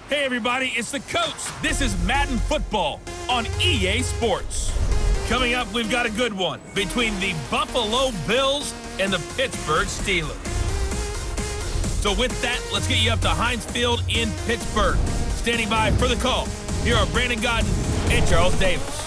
Hey everybody, it's the coach. This is Madden Football on EA Sports. Coming up, we've got a good one between the Buffalo Bills and the Pittsburgh Steelers. So with that, let's get you up to HEINZ Field in Pittsburgh. Standing by for the call, here are Brandon Godden and Charles Davis.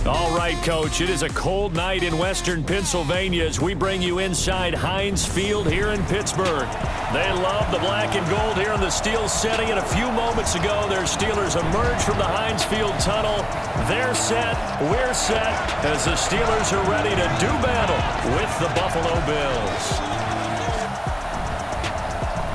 All right, Coach, it is a cold night in western Pennsylvania as we bring you inside HEINZ Field here in Pittsburgh. They love the black and gold here in the steel setting, and a few moments ago, their Steelers emerged from the HEINZ Field tunnel. They're set, we're set, as the Steelers are ready to do battle with the Buffalo Bills.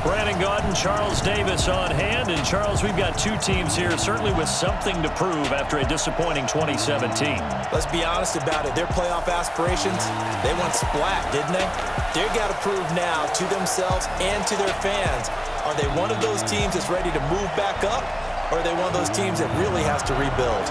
Brandon Godden, Charles Davis on hand. And, Charles, we've got two teams here certainly with something to prove after a disappointing 2017. Let's be honest about it. Their playoff aspirations, they went splat, didn't they? They've got to prove now to themselves and to their fans. Are they one of those teams that's ready to move back up, or are they one of those teams that really has to rebuild?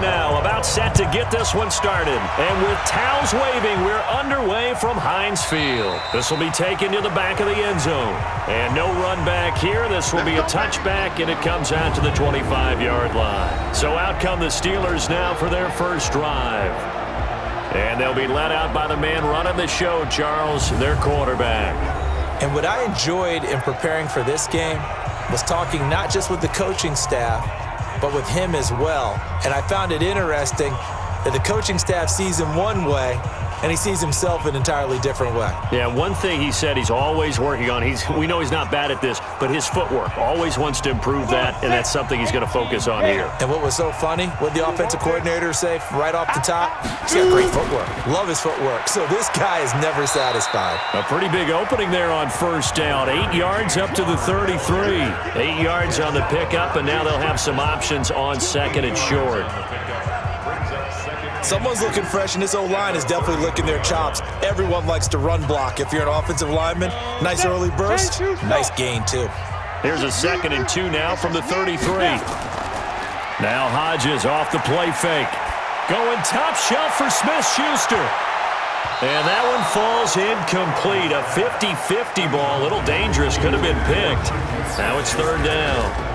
Now about set to get this one started. And with towels waving, we're underway from HEINZ Field. This will be taken to the back of the end zone. And no run back here. This will be a touchback, and it comes out to the 25-yard line. So out come the Steelers now for their first drive. And they'll be led out by the man running the show, Charles, their quarterback. And what I enjoyed in preparing for this game was talking not just with the coaching staff, but with him as well. And I found it interesting that the coaching staff sees him one way, and he sees himself an entirely different way. Yeah, one thing he said he's always working on, we know he's not bad at this, but his footwork, always wants to improve that, and that's something he's going to focus on here. And what was so funny, what the offensive coordinator say right off the top? He's got great footwork. Love his footwork. So this guy is never satisfied. A pretty big opening there on first down. 8 yards up to the 33. 8 yards on the pickup, and now they'll have some options on second and short. Someone's looking fresh, and this O-line is definitely licking their chops. Everyone likes to run block. If you're an offensive lineman, nice early burst, nice gain too. Here's a 2nd and 2 now from the 33. Now Hodges off the play fake. Going top shelf for Smith-Schuster. And that one falls incomplete. A 50-50 ball, a little dangerous, could have been picked. Now it's 3rd down.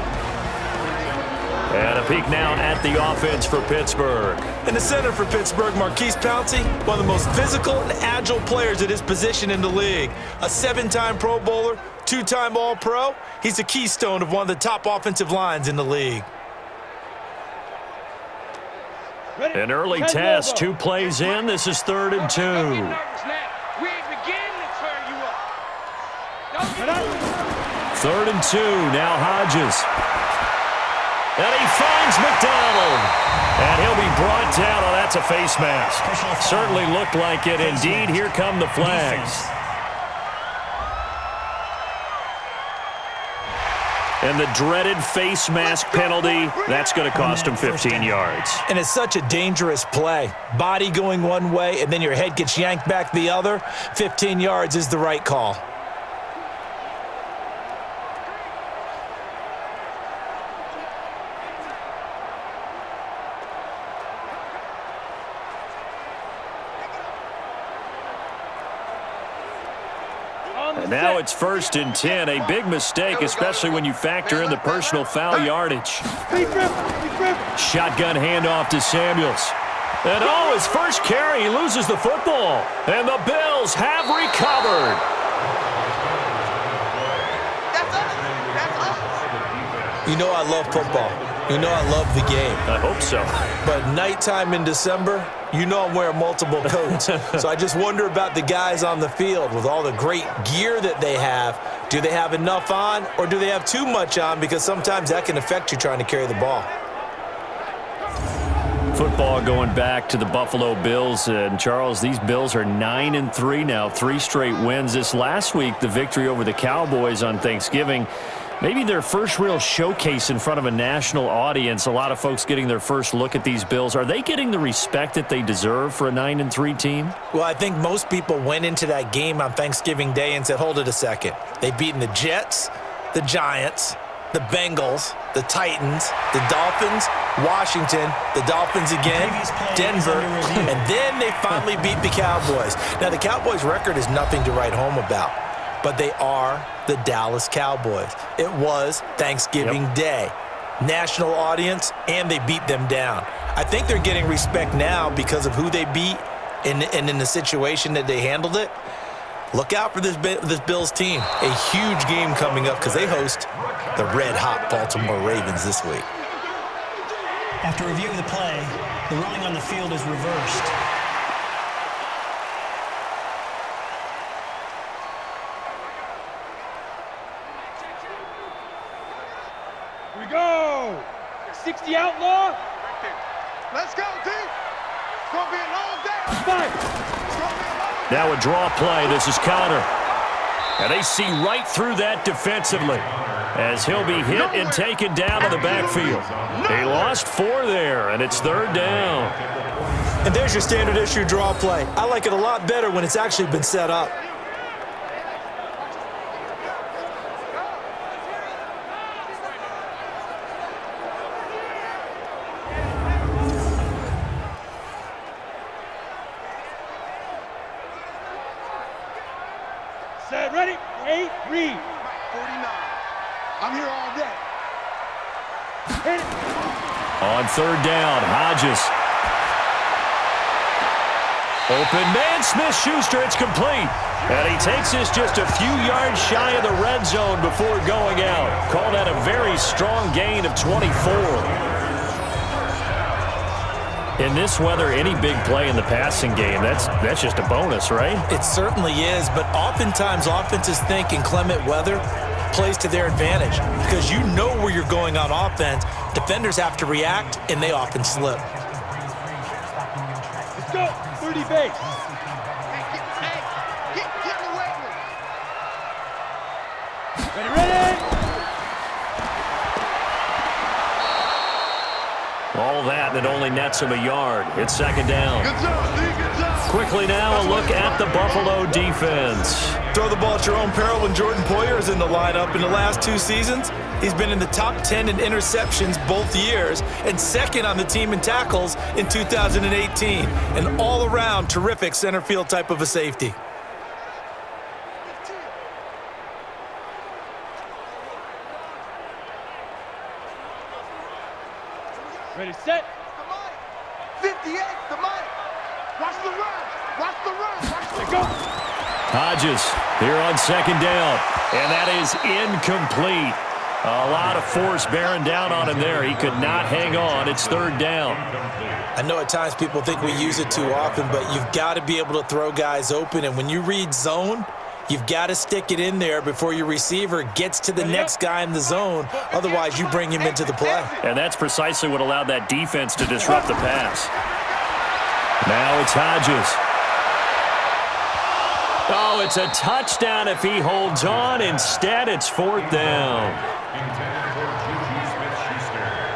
And a peek now at the offense for Pittsburgh. In the center for Pittsburgh, Marquise Pouncey, one of the most physical and agile players at his position in the league. A 7-time Pro Bowler, 2-time All-Pro. He's a keystone of one of the top offensive lines in the league. An early test, 2 plays in. This is 3rd and 2. 3rd and 2, now Hodges. And he finds McDonald. And he'll be brought down. Oh, that's a face mask. Certainly looked like it. Indeed, here come the flags. And the dreaded face mask penalty, that's going to cost him 15 yards. And it's such a dangerous play. Body going one way, and then your head gets yanked back the other. 15 yards is the right call. Now it's 1st and 10, a big mistake, especially when you factor in the personal foul yardage. Shotgun handoff to Samuels. And his first carry, he loses the football. And the Bills have recovered. You know I love football. You know I love the game. I hope so. But nighttime in December, you know I'm wearing multiple coats. So I just wonder about the guys on the field with all the great gear that they have. Do they have enough on, or do they have too much on? Because sometimes that can affect you trying to carry the ball. Football going back to the Buffalo Bills. And, Charles, these Bills are 9-3 now, 3 straight wins. This last week, the victory over the Cowboys on Thanksgiving. Maybe their first real showcase in front of a national audience. A lot of folks getting their first look at these Bills. Are they getting the respect that they deserve for a 9-3 team? Well, I think most people went into that game on Thanksgiving Day and said, hold it a second. They've beaten the Jets, the Giants, the Bengals, the Titans, the Dolphins, Washington, the Dolphins again, Denver, and then they finally beat the Cowboys. Now, the Cowboys' record is nothing to write home about, but they are the Dallas Cowboys. It was Thanksgiving Day. National audience, and they beat them down. I think they're getting respect now because of who they beat and in the situation that they handled it. Look out for this Bills team. A huge game coming up because they host the red-hot Baltimore Ravens this week. After reviewing the play, the ruling on the field is reversed. Here we go. 60 outlaw. Let's go, team. It's going to be a long day. Five. Now a draw play. This is Connor. And they see right through that defensively as he'll be hit and taken down to the backfield. He lost 4 there, and it's 3rd down. And there's your standard issue draw play. I like it a lot better when it's actually been set up. Set, ready, 8, read. 49. I'm here all day. Hit it. On 3rd down, Hodges. Open man, Smith-Schuster, it's complete. And he takes this just a few yards shy of the red zone before going out. Call that a very strong gain of 24. In this weather, any big play in the passing game, that's just a bonus, right? It certainly is, but oftentimes offenses think inclement weather plays to their advantage because you know where you're going on offense. Defenders have to react, and they often slip. Let's go. 30 base. Ready, ready. All that, and it only nets him a yard. It's 2nd down. Good job, D. Good job. Quickly now, a look at the Buffalo defense. Throw the ball at your own peril when Jordan Poyer is in the lineup. In the last 2 seasons, he's been in the top 10 in interceptions both years and 2nd on the team in tackles in 2018. An all-around terrific center field type of a safety. Ready, set. 58, the mic. Watch the run. Watch the run. Watch the go. Hodges here on 2nd down, and that is incomplete. A lot of force bearing down on him there. He could not hang on. It's 3rd down. I know at times people think we use it too often, but you've got to be able to throw guys open, and when you read zone, you've got to stick it in there before your receiver gets to the next guy in the zone. Otherwise, you bring him into the play. And that's precisely what allowed that defense to disrupt the pass. Now it's Hodges. Oh, it's a touchdown if he holds on. Instead, it's 4th down.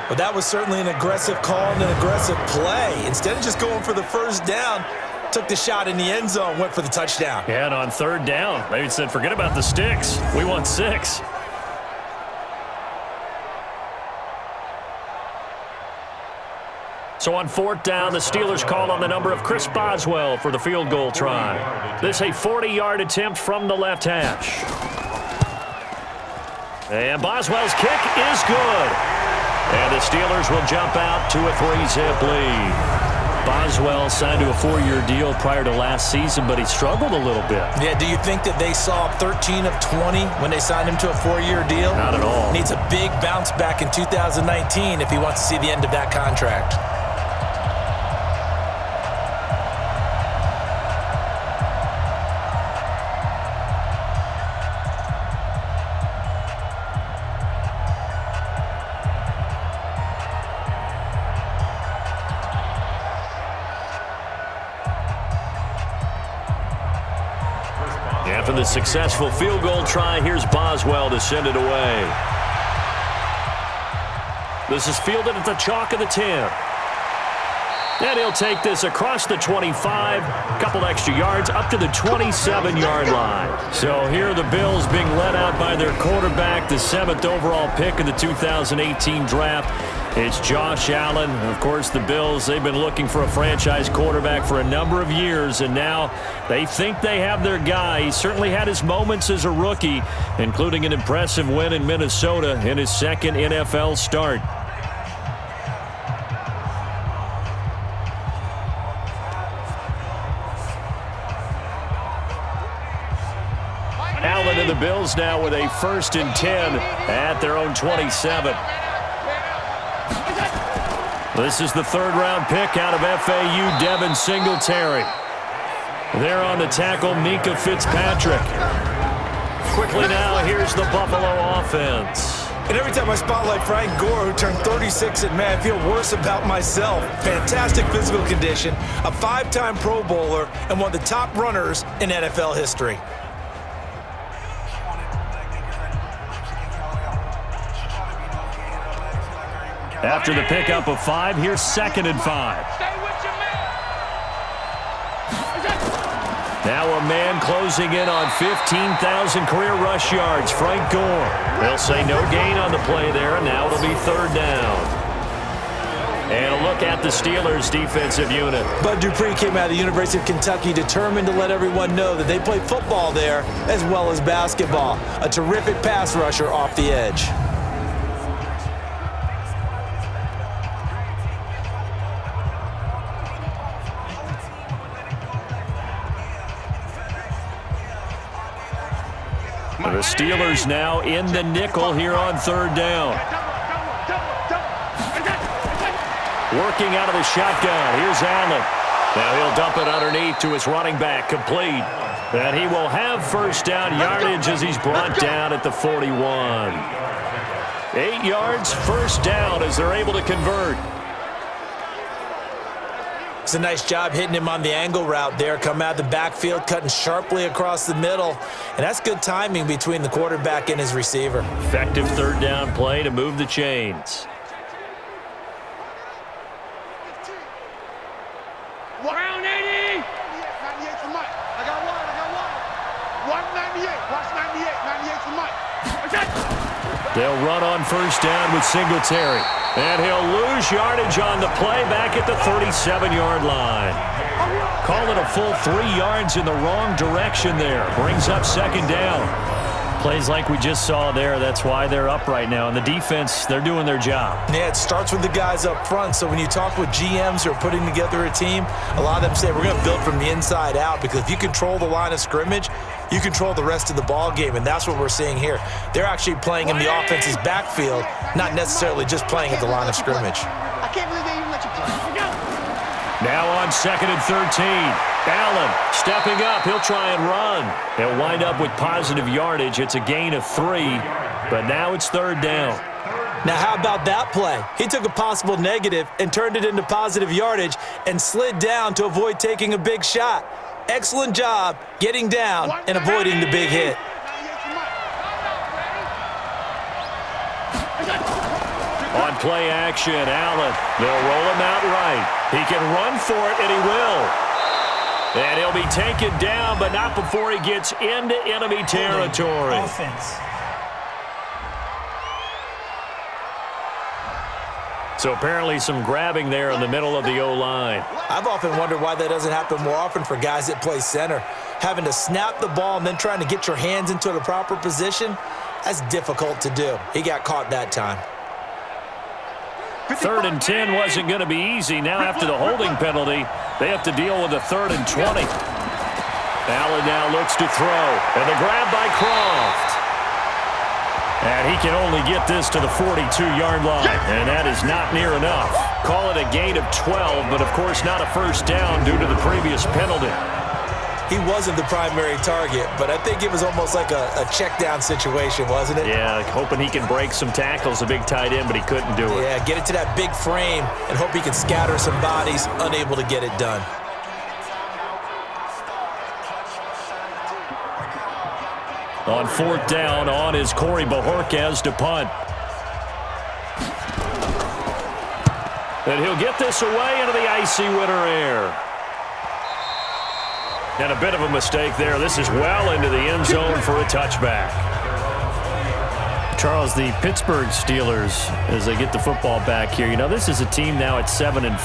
But that was certainly an aggressive call and an aggressive play. Instead of just going for the 1st down, took the shot in the end zone, went for the touchdown. Yeah, and on 3rd down, they said, forget about the sticks. We want 6. So on 4th down, the Steelers call on the number of Chris Boswell for the field goal try. This a 40-yard attempt from the left hash. And Boswell's kick is good. And the Steelers will jump out to a 3-zip lead. Boswell signed to a 4-year deal prior to last season, but he struggled a little bit. Yeah, do you think that they saw 13 of 20 when they signed him to a 4-year deal? Not at all. Needs a big bounce back in 2019 if he wants to see the end of that contract. for the successful field goal try. Here's Boswell to send it away. This is fielded at the chalk of the 10. And he'll take this across the 25, a couple extra yards, up to the 27-yard line. So here are the Bills being led out by their quarterback, the 7th overall pick of the 2018 draft. It's Josh Allen. Of course, the Bills, they've been looking for a franchise quarterback for a number of years, and now they think they have their guy. He certainly had his moments as a rookie, including an impressive win in Minnesota in his second NFL start. Allen and the Bills now with a 1st and 10 at their own 27. This is the 3rd-round pick out of FAU, Devin Singletary. There on the tackle, Minkah Fitzpatrick. Quickly now, here's the Buffalo offense. And every time I spotlight Frank Gore, who turned 36 at man, I feel worse about myself. Fantastic physical condition, a 5-time Pro Bowler, and one of the top runners in NFL history. After the pickup of 5, here's 2nd and 5. Now a man closing in on 15,000 career rush yards, Frank Gore. They'll say no gain on the play there, and now it'll be 3rd down. And a look at the Steelers' defensive unit. Bud Dupree came out of the University of Kentucky determined to let everyone know that they play football there as well as basketball. A terrific pass rusher off the edge. The Steelers now in the nickel here on 3rd down. Working out of the shotgun. Here's Allen. Now he'll dump it underneath to his running back, complete. And he will have 1st down yardage as he's brought down at the 41. 8 yards, 1st down as they're able to convert. It's a nice job hitting him on the angle route there. Come out of the backfield, cutting sharply across the middle. And that's good timing between the quarterback and his receiver. Effective 3rd down play to move the chains. Round 80! 98 for Mike. I got one. Watch 98. Watch 98. 98 for Mike. They'll run on 1st down with Singletary. And he'll lose yardage on the play back at the 37-yard line. Call it a full 3 yards in the wrong direction there. Brings up 2nd down. Plays like we just saw there. That's why they're up right now. And the defense, they're doing their job. Yeah, it starts with the guys up front. So when you talk with GMs who are putting together a team, a lot of them say we're going to build from the inside out, because if you control the line of scrimmage, you control the rest of the ball game, and that's what we're seeing here. They're actually playing in the offense's backfield, not necessarily just playing at the line of scrimmage. I can't believe they even let you play. Now on 2nd and 13. Allen stepping up. He'll try and run. He'll wind up with positive yardage. It's a gain of 3, but now it's 3rd down. Now, how about that play? He took a possible negative and turned it into positive yardage and slid down to avoid taking a big shot. Excellent job getting down and avoiding the big hit. On play action, Allen. They'll roll him out right. He can run for it, and he will. And he'll be taken down, but not before he gets into enemy territory. Offense. So apparently some grabbing there in the middle of the O-line. I've often wondered why that doesn't happen more often for guys that play center. Having to snap the ball and then trying to get your hands into the proper position, that's difficult to do. He got caught that time. 3rd and 10 wasn't going to be easy. Now after the holding penalty, they have to deal with a 3rd and 20. Allen now looks to throw, and the grab by Croft. And he can only get this to the 42-yard line, and that is not near enough. Call it a gain of 12, but of course not a 1st down due to the previous penalty. He wasn't the primary target, but I think it was almost like a check down situation, wasn't it? Yeah, hoping he can break some tackles, a big tight end, but he couldn't do it. Yeah, get it to that big frame and hope he can scatter some bodies, unable to get it done. On 4th down, on is Corey Bojorquez to punt. And he'll get this away into the icy winter air. And a bit of a mistake there. This is well into the end zone for a touchback. Charles, the Pittsburgh Steelers, as they get the football back here, you know, this is a team now at 7-5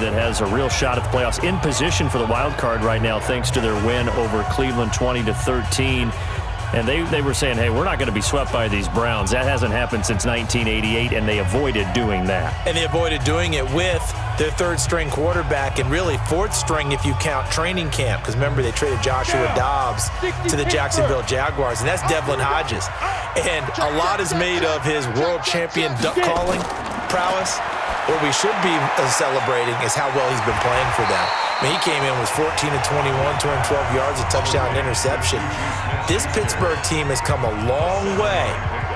that has a real shot at the playoffs, in position for the wild card right now thanks to their win over Cleveland 20-13. And they were saying, hey, we're not going to be swept by these Browns. That hasn't happened since 1988, and they avoided doing that. And they avoided doing it with their third-string quarterback and really fourth-string if you count training camp. Because remember, they traded Joshua Dobbs to the Jacksonville Jaguars, and that's Devlin Hodges. And a lot is made of his world champion duck calling prowess. What we should be celebrating is how well he's been playing for them. I mean, he came in, was 14-21, 212 yards, a touchdown, and interception. This Pittsburgh team has come a long way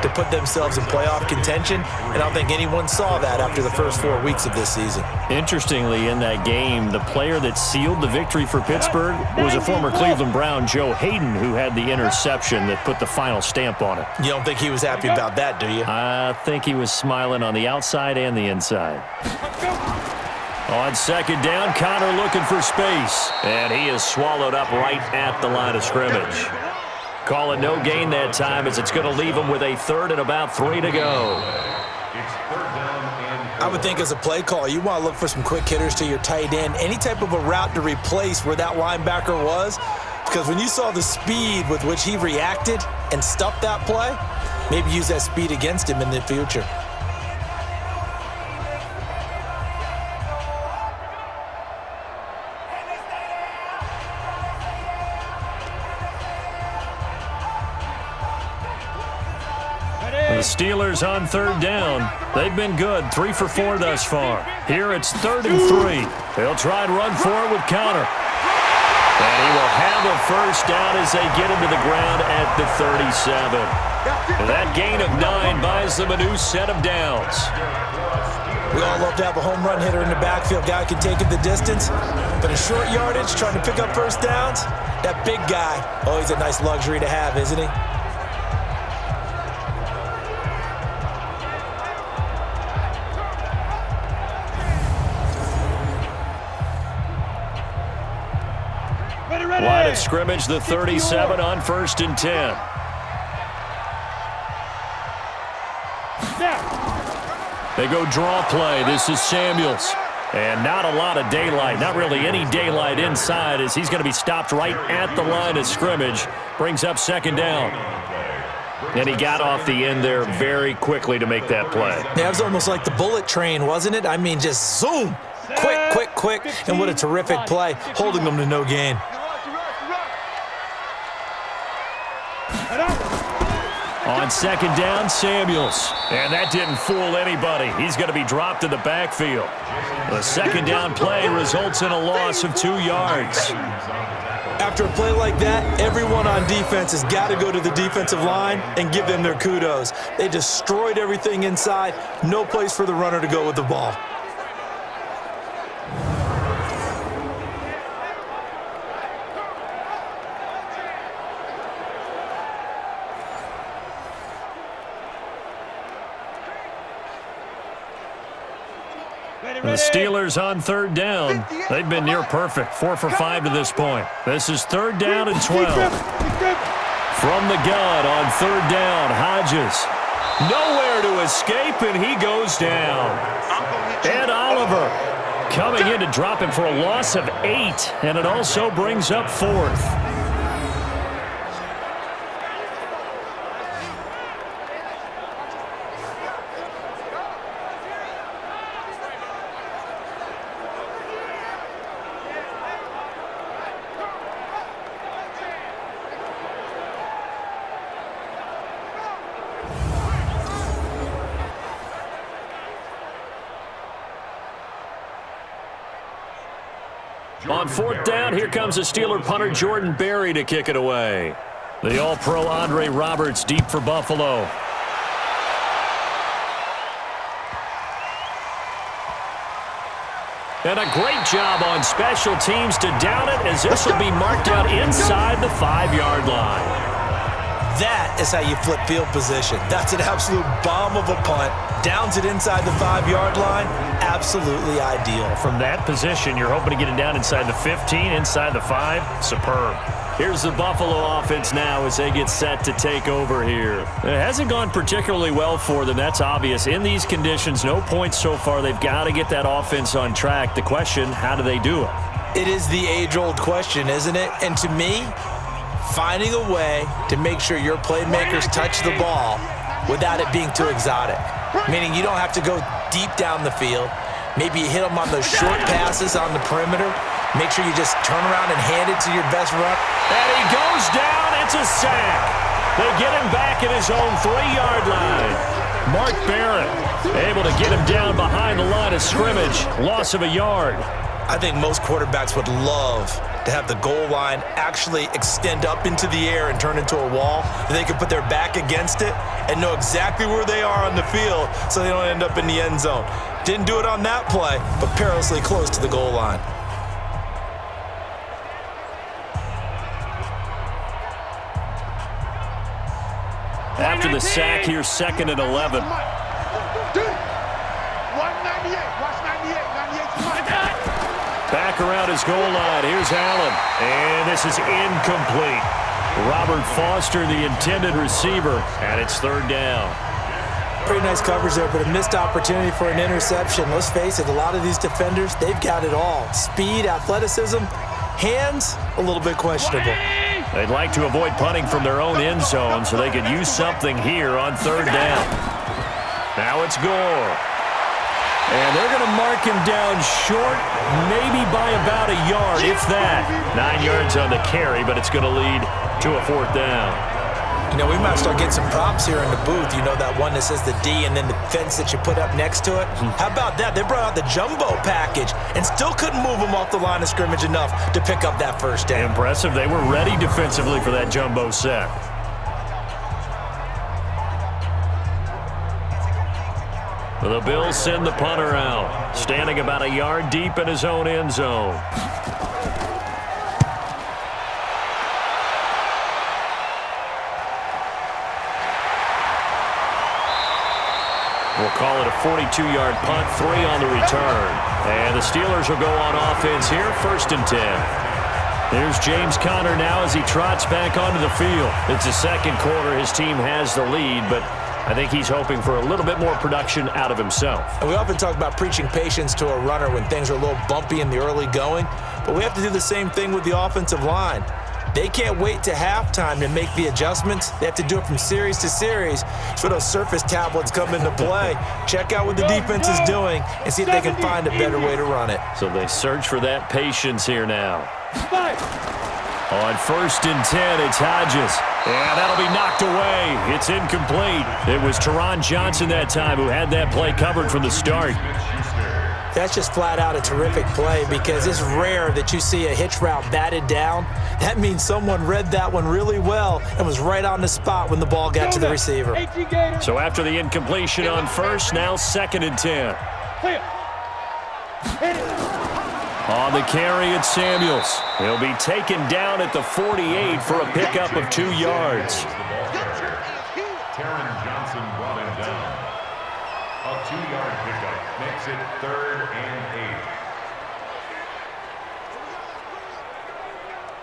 to put themselves in playoff contention, and I don't think anyone saw that after the first 4 weeks of this season. Interestingly, in that game, the player that sealed the victory for Pittsburgh was a former Cleveland Brown, Joe Hayden, who had the interception that put the final stamp on it. You don't think he was happy about that, do you? I think he was smiling on the outside and the inside. On 2nd down, Connor looking for space. And he is swallowed up right at the line of scrimmage. Call it no gain that time, as it's going to leave him with a 3rd and about 3 to go. I would think as a play caller, you want to look for some quick hitters to your tight end, any type of a route to replace where that linebacker was, because when you saw the speed with which he reacted and stuffed that play, maybe use that speed against him in the future. The Steelers on 3rd down. They've been good, 3 for 4 thus far. Here it's 3rd and 3. They'll try and run for it with Connor. And he will have a first down as they get him to the ground at the 37. And that gain of 9 buys them a new set of downs. We all love to have a home run hitter in the backfield. Guy can take it the distance. But in short yardage, trying to pick up first downs, that big guy, oh, he's a nice luxury to have, isn't he? Line of scrimmage, the 37 on 1st and 10. They go draw play. This is Samuels. And not a lot of daylight, not really any daylight inside, as he's going to be stopped right at the line of scrimmage. Brings up 2nd down. And he got off the end there very quickly to make that play. Yeah, it was almost like the bullet train, wasn't it? I mean, just zoom. Quick, quick, quick. And what a terrific play, holding them to no gain. On 2nd down, Samuels. And that didn't fool anybody. He's going to be dropped in the backfield. The 2nd down play results in a loss of 2 yards. After a play like that, everyone on defense has got to go to the defensive line and give them their kudos. They destroyed everything inside. No place for the runner to go with the ball. The Steelers on 3rd down. They've been near perfect, 4 for 5 to this point. This is 3rd down and 12. From the gun on 3rd down, Hodges. Nowhere to escape, and he goes down. Ed Oliver coming in to drop him for a loss of 8, and it also brings up 4th. On 4th down, here comes the Steeler punter Jordan Berry to kick it away. The All-Pro Andre Roberts deep for Buffalo. And a great job on special teams to down it, as this will be marked out inside the 5-yard line. That is how you flip field position. That's an absolute bomb of a punt. Downs it inside the 5-yard line. Absolutely ideal. From that position, you're hoping to get it down inside the 15, inside the 5. Superb. Here's the Buffalo offense now as they get set to take over here. It hasn't gone particularly well for them. That's obvious. In these conditions, no points so far. They've got to get that offense on track. The question, how do they do it? It is the age-old question, isn't it? And to me, finding a way to make sure your playmakers touch the ball without it being too exotic. Meaning you don't have to go deep down the field. Maybe you hit them on those short passes on the perimeter. Make sure you just turn around and hand it to your best run. And he goes down. It's a sack. They get him back at his own 3-yard line. Mark Barrett able to get him down behind the line of scrimmage. Loss of a yard. I think most quarterbacks would love to have the goal line actually extend up into the air and turn into a wall. They can put their back against it and know exactly where they are on the field so they don't end up in the end zone. Didn't do it on that play, but perilously close to the goal line. After the sack, here's 2nd and 11. 198. Watch 98. 98. Back around his goal line. Here's Allen. And this is incomplete. Robert Foster, the intended receiver, and it's 3rd down. Pretty nice coverage there, but a missed opportunity for an interception. Let's face it, a lot of these defenders, they've got it all. Speed, athleticism, hands, a little bit questionable. They'd like to avoid punting from their own end zone so they could use something here on 3rd down. Now it's Gore. And they're going to mark him down short, maybe by about a yard, if that. 9 yards on the carry, but it's going to lead to a 4th down. You know, we might start getting some props here in the booth. You know that one that says the D and then the fence that you put up next to it? How about that? They brought out the jumbo package and still couldn't move them off the line of scrimmage enough to pick up that 1st down. Impressive. They were ready defensively for that jumbo set. The Bills send the punter out, standing about a yard deep in his own end zone. We'll call it a 42-yard punt, 3 on the return. And the Steelers will go on offense here, 1st and 10. Here's James Conner now as he trots back onto the field. It's the 2nd quarter. His team has the lead, but I think he's hoping for a little bit more production out of himself. And we often talk about preaching patience to a runner when things are a little bumpy in the early going, but we have to do the same thing with the offensive line. They can't wait to halftime to make the adjustments. They have to do it from series to series. So those surface tablets come into play. Check out what the defense is doing and see if they can find a better way to run it. So they search for that patience here now. On 1st and 10, it's Hodges. And that'll be knocked away. It's incomplete. It was Teron Johnson that time who had that play covered from the start. That's just flat out a terrific play because it's rare that you see a hitch route batted down. That means someone read that one really well and was right on the spot when the ball got to the receiver. So after the incompletion on 1st, now 2nd and 10. On the carry, it's Samuels. He'll be taken down at the 48 for a pickup of 2 yards. Taron Johnson brought him down. A 2-yard pickup makes it 3rd and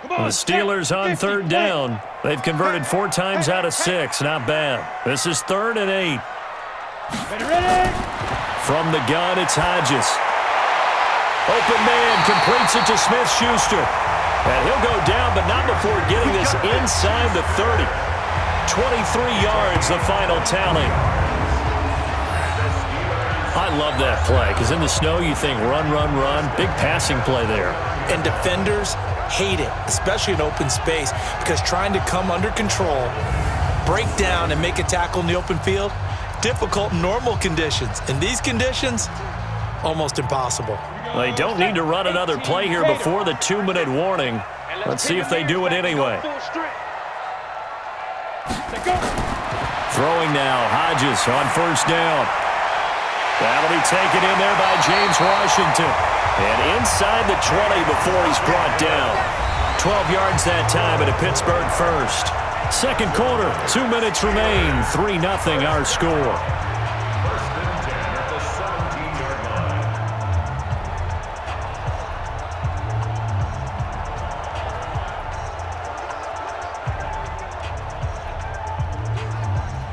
8. The Steelers on 3rd down. They've converted 4 times out of 6. Not bad. This is 3rd and 8. From the gun, it's Hodges. Open man completes it to Smith-Schuster. And he'll go down, but not before getting this inside the 30. 23 yards, the final tally. I love that play because in the snow you think run, run, run. Big passing play there. And defenders hate it, especially in open space, because trying to come under control, break down, and make a tackle in the open field, difficult in normal conditions. In these conditions, almost impossible. They don't need to run another play here before the 2-minute warning. Let's see if they do it anyway. Throwing now, Hodges on 1st down. That'll be taken in there by James Washington. And inside the 20 before he's brought down. 12 yards that time at a Pittsburgh 1st. Second quarter, 2 minutes remain. 3-0 our score. First and 10 at the 17-yard line.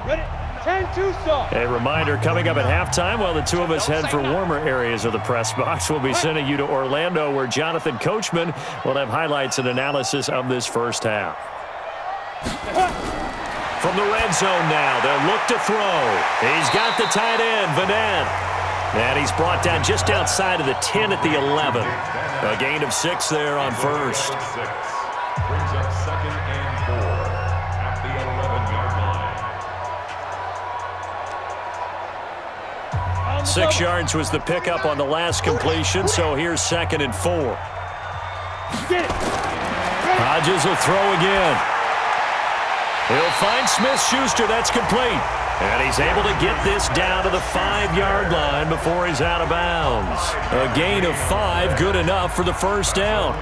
Ready? 10-2 soft. A reminder coming up at halftime while the two of us head for warmer areas of the press box. We'll be sending you to Orlando where Jonathan Coachman will have highlights and analysis of this first half. From the red zone now, they'll look to throw. He's got the tight end, Vanette. And he's brought down just outside of the 10 at the 11. A gain of 6 there on first. 6 brings up second and 4 at the 11-yard line. 6 yards was the pickup on the last completion, so here's second and 4. Get it. Hodges will throw again. He'll find Smith-Schuster. That's complete. And he's able to get this down to the 5-yard line before he's out of bounds. A gain of 5, good enough for the first down.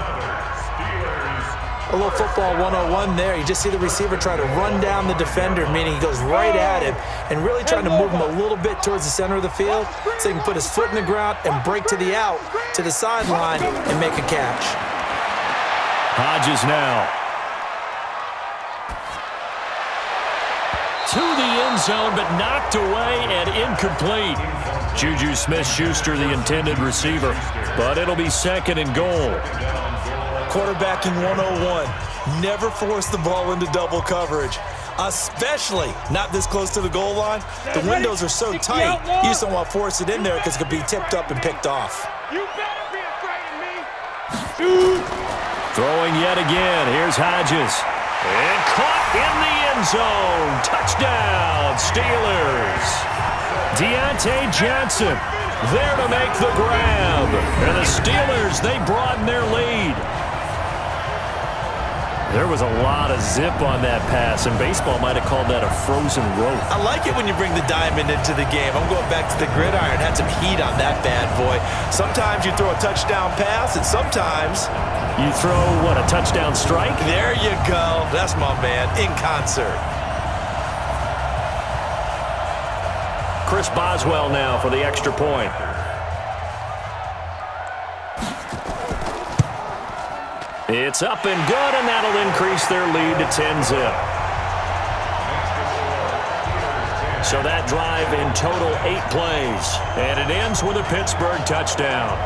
A little football 101 there. You just see the receiver try to run down the defender, meaning he goes right at him and really trying to move him a little bit towards the center of the field so he can put his foot in the ground and break to the out, to the sideline, and make a catch. Hodges now. To the end zone, but knocked away and incomplete. Juju Smith-Schuster, the intended receiver, but it'll be second and goal. Quarterbacking 101. Never force the ball into double coverage, especially not this close to the goal line. The windows are so tight, you just don't want to force it in there because it could be tipped up and picked off. You better be afraid of me. Shoot. Throwing yet again. Here's Hodges. And caught in the end zone. Touchdown, Steelers. Deontay Johnson there to make the grab. And the Steelers, they broaden their lead. There was a lot of zip on that pass, and baseball might have called that a frozen rope. I like it when you bring the diamond into the game. I'm going back to the gridiron. Had some heat on that bad boy. Sometimes you throw a touchdown pass, and sometimes you throw, what, a touchdown strike? There you go. That's my man, in concert. Chris Boswell now for the extra point. It's up and good, and that'll increase their lead to 10-zip. So that drive in total 8 plays, and it ends with a Pittsburgh touchdown.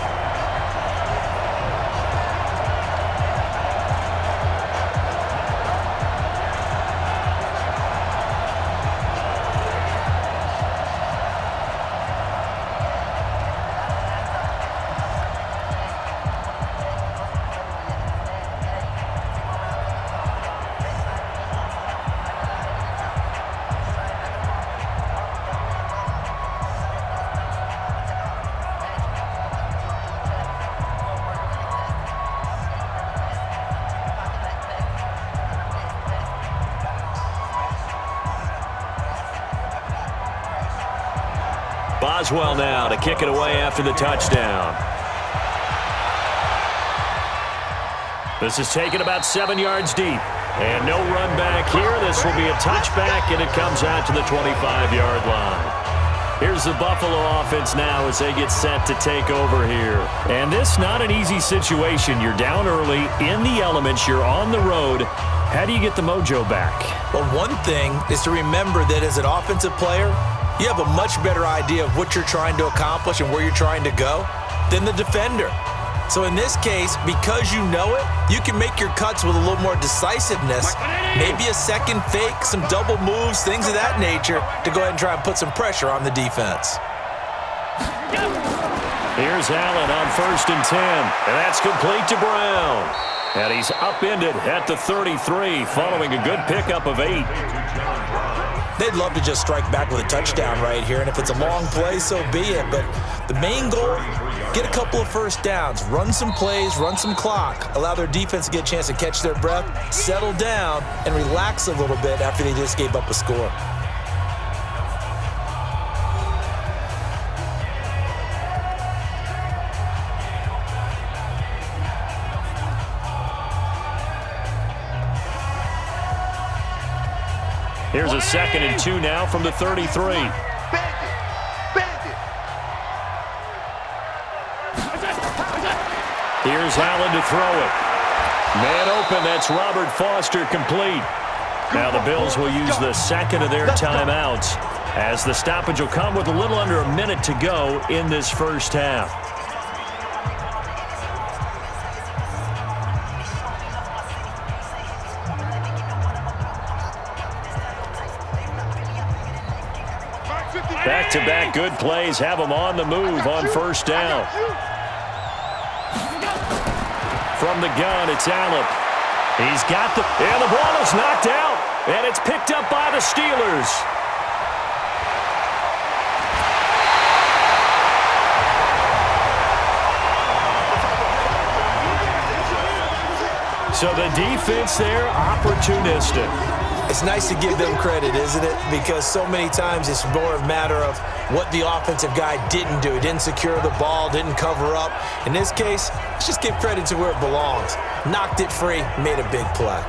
Boswell now to kick it away after the touchdown. This is taken about 7 yards deep. And no run back here. This will be a touchback, and it comes out to the 25-yard line. Here's the Buffalo offense now as they get set to take over here. And this not an easy situation. You're down early, in the elements, you're on the road. How do you get the mojo back? Well, one thing is to remember that as an offensive player, you have a much better idea of what you're trying to accomplish and where you're trying to go than the defender. So in this case, because you know it, you can make your cuts with a little more decisiveness, maybe a second fake, some double moves, things of that nature, to go ahead and try and put some pressure on the defense. Here's Allen on 1st and 10, and that's complete to Brown. And he's upended at the 33 following a good pickup of 8. They'd love to just strike back with a touchdown right here, and if it's a long play, so be it. But the main goal, get a couple of first downs, run some plays, run some clock, allow their defense to get a chance to catch their breath, settle down, and relax a little bit after they just gave up a score. Here's a 2nd and 2 now from the 33. Here's Allen to throw it. Man open, that's Robert Foster complete. Now the Bills will use the 2nd of their timeouts as the stoppage will come with a little under a minute to go in this first half. Back-to-back good plays have them on the move on first down. From the gun, it's Allen. He's got and the ball is knocked out, and it's picked up by the Steelers. So the defense there, opportunistic. It's nice to give them credit, isn't it? Because so many times it's more a matter of what the offensive guy didn't do. He didn't secure the ball, didn't cover up. In this case, let's just give credit to where it belongs. Knocked it free, made a big play.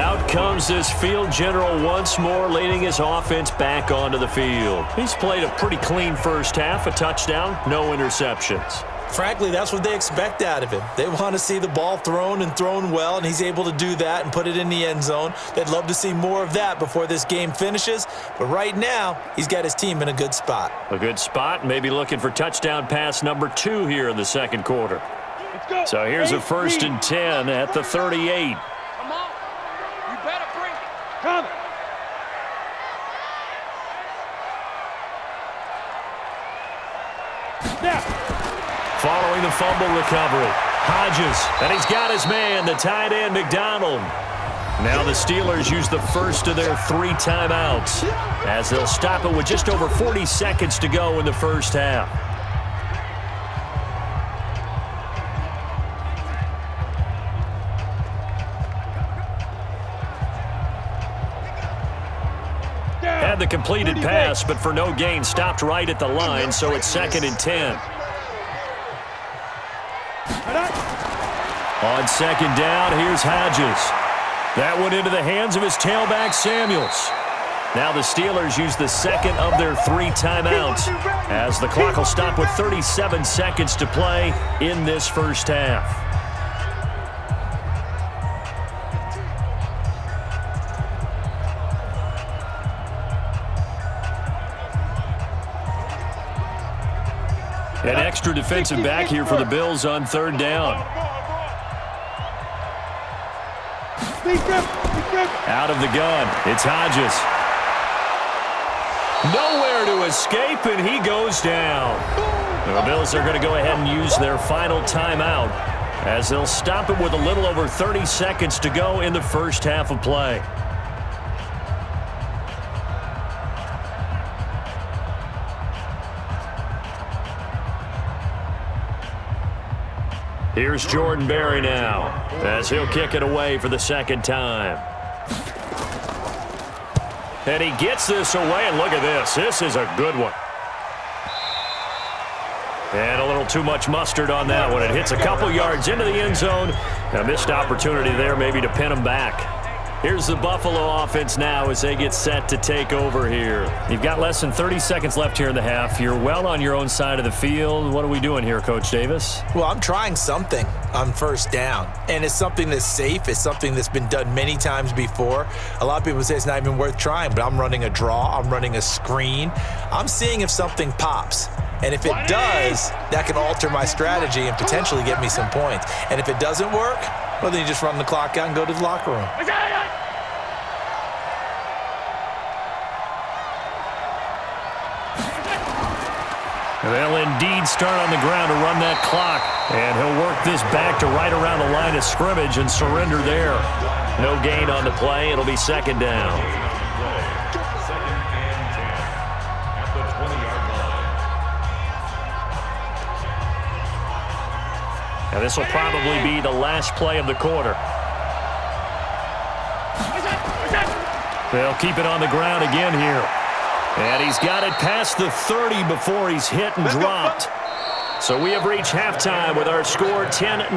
Out comes this field general once more, leading his offense back onto the field. He's played a pretty clean first half, a touchdown, no interceptions. Frankly, that's what they expect out of him. They want to see the ball thrown and thrown well, and he's able to do that and put it in the end zone. They'd love to see more of that before this game finishes, but right now, he's got his team in a good spot. A good spot, maybe looking for touchdown pass number 2 here in the second quarter. Let's go. So here's a 1st and 10 at the 38. Come on. You better bring it. Come. Now. Following the fumble recovery, Hodges, and he's got his man, the tight end, McDonald. Now the Steelers use the first of their 3 timeouts as they'll stop it with just over 40 seconds to go in the first half. Had the completed pass, but for no gain, stopped right at the line, so it's 2nd and 10. On 2nd down, here's Hodges. That went into the hands of his tailback, Samuels. Now the Steelers use the 2nd of their 3 timeouts as the clock will stop with 37 seconds to play in this first half. An extra defensive back here for the Bills on 3rd down. Out of the gun, it's Hodges. Nowhere to escape, and he goes down. The Bills are going to go ahead and use their final timeout as they'll stop it with a little over 30 seconds to go in the first half of play. Here's Jordan Berry now as he'll kick it away for the 2nd time. And he gets this away, and look at this. This is a good one. And a little too much mustard on that one. It hits a couple yards into the end zone. A missed opportunity there maybe to pin him back. Here's the Buffalo offense now as they get set to take over here. You've got less than 30 seconds left here in the half. You're well on your own side of the field. What are we doing here, Coach Davis? Well, I'm trying something on 1st down, and it's something that's safe. It's something that's been done many times before. A lot of people say it's not even worth trying, but I'm running a draw. I'm running a screen. I'm seeing if something pops. And if it does, that can alter my strategy and potentially get me some points. And if it doesn't work, well, then you just run the clock out and go to the locker room. They'll indeed start on the ground to run that clock. And he'll work this back to right around the line of scrimmage and surrender there. No gain on the play. It'll be 2nd down. Now this will probably be the last play of the quarter. They'll keep it on the ground again here. And he's got it past the 30 before he's hit and dropped. So we have reached halftime with our score 10-0.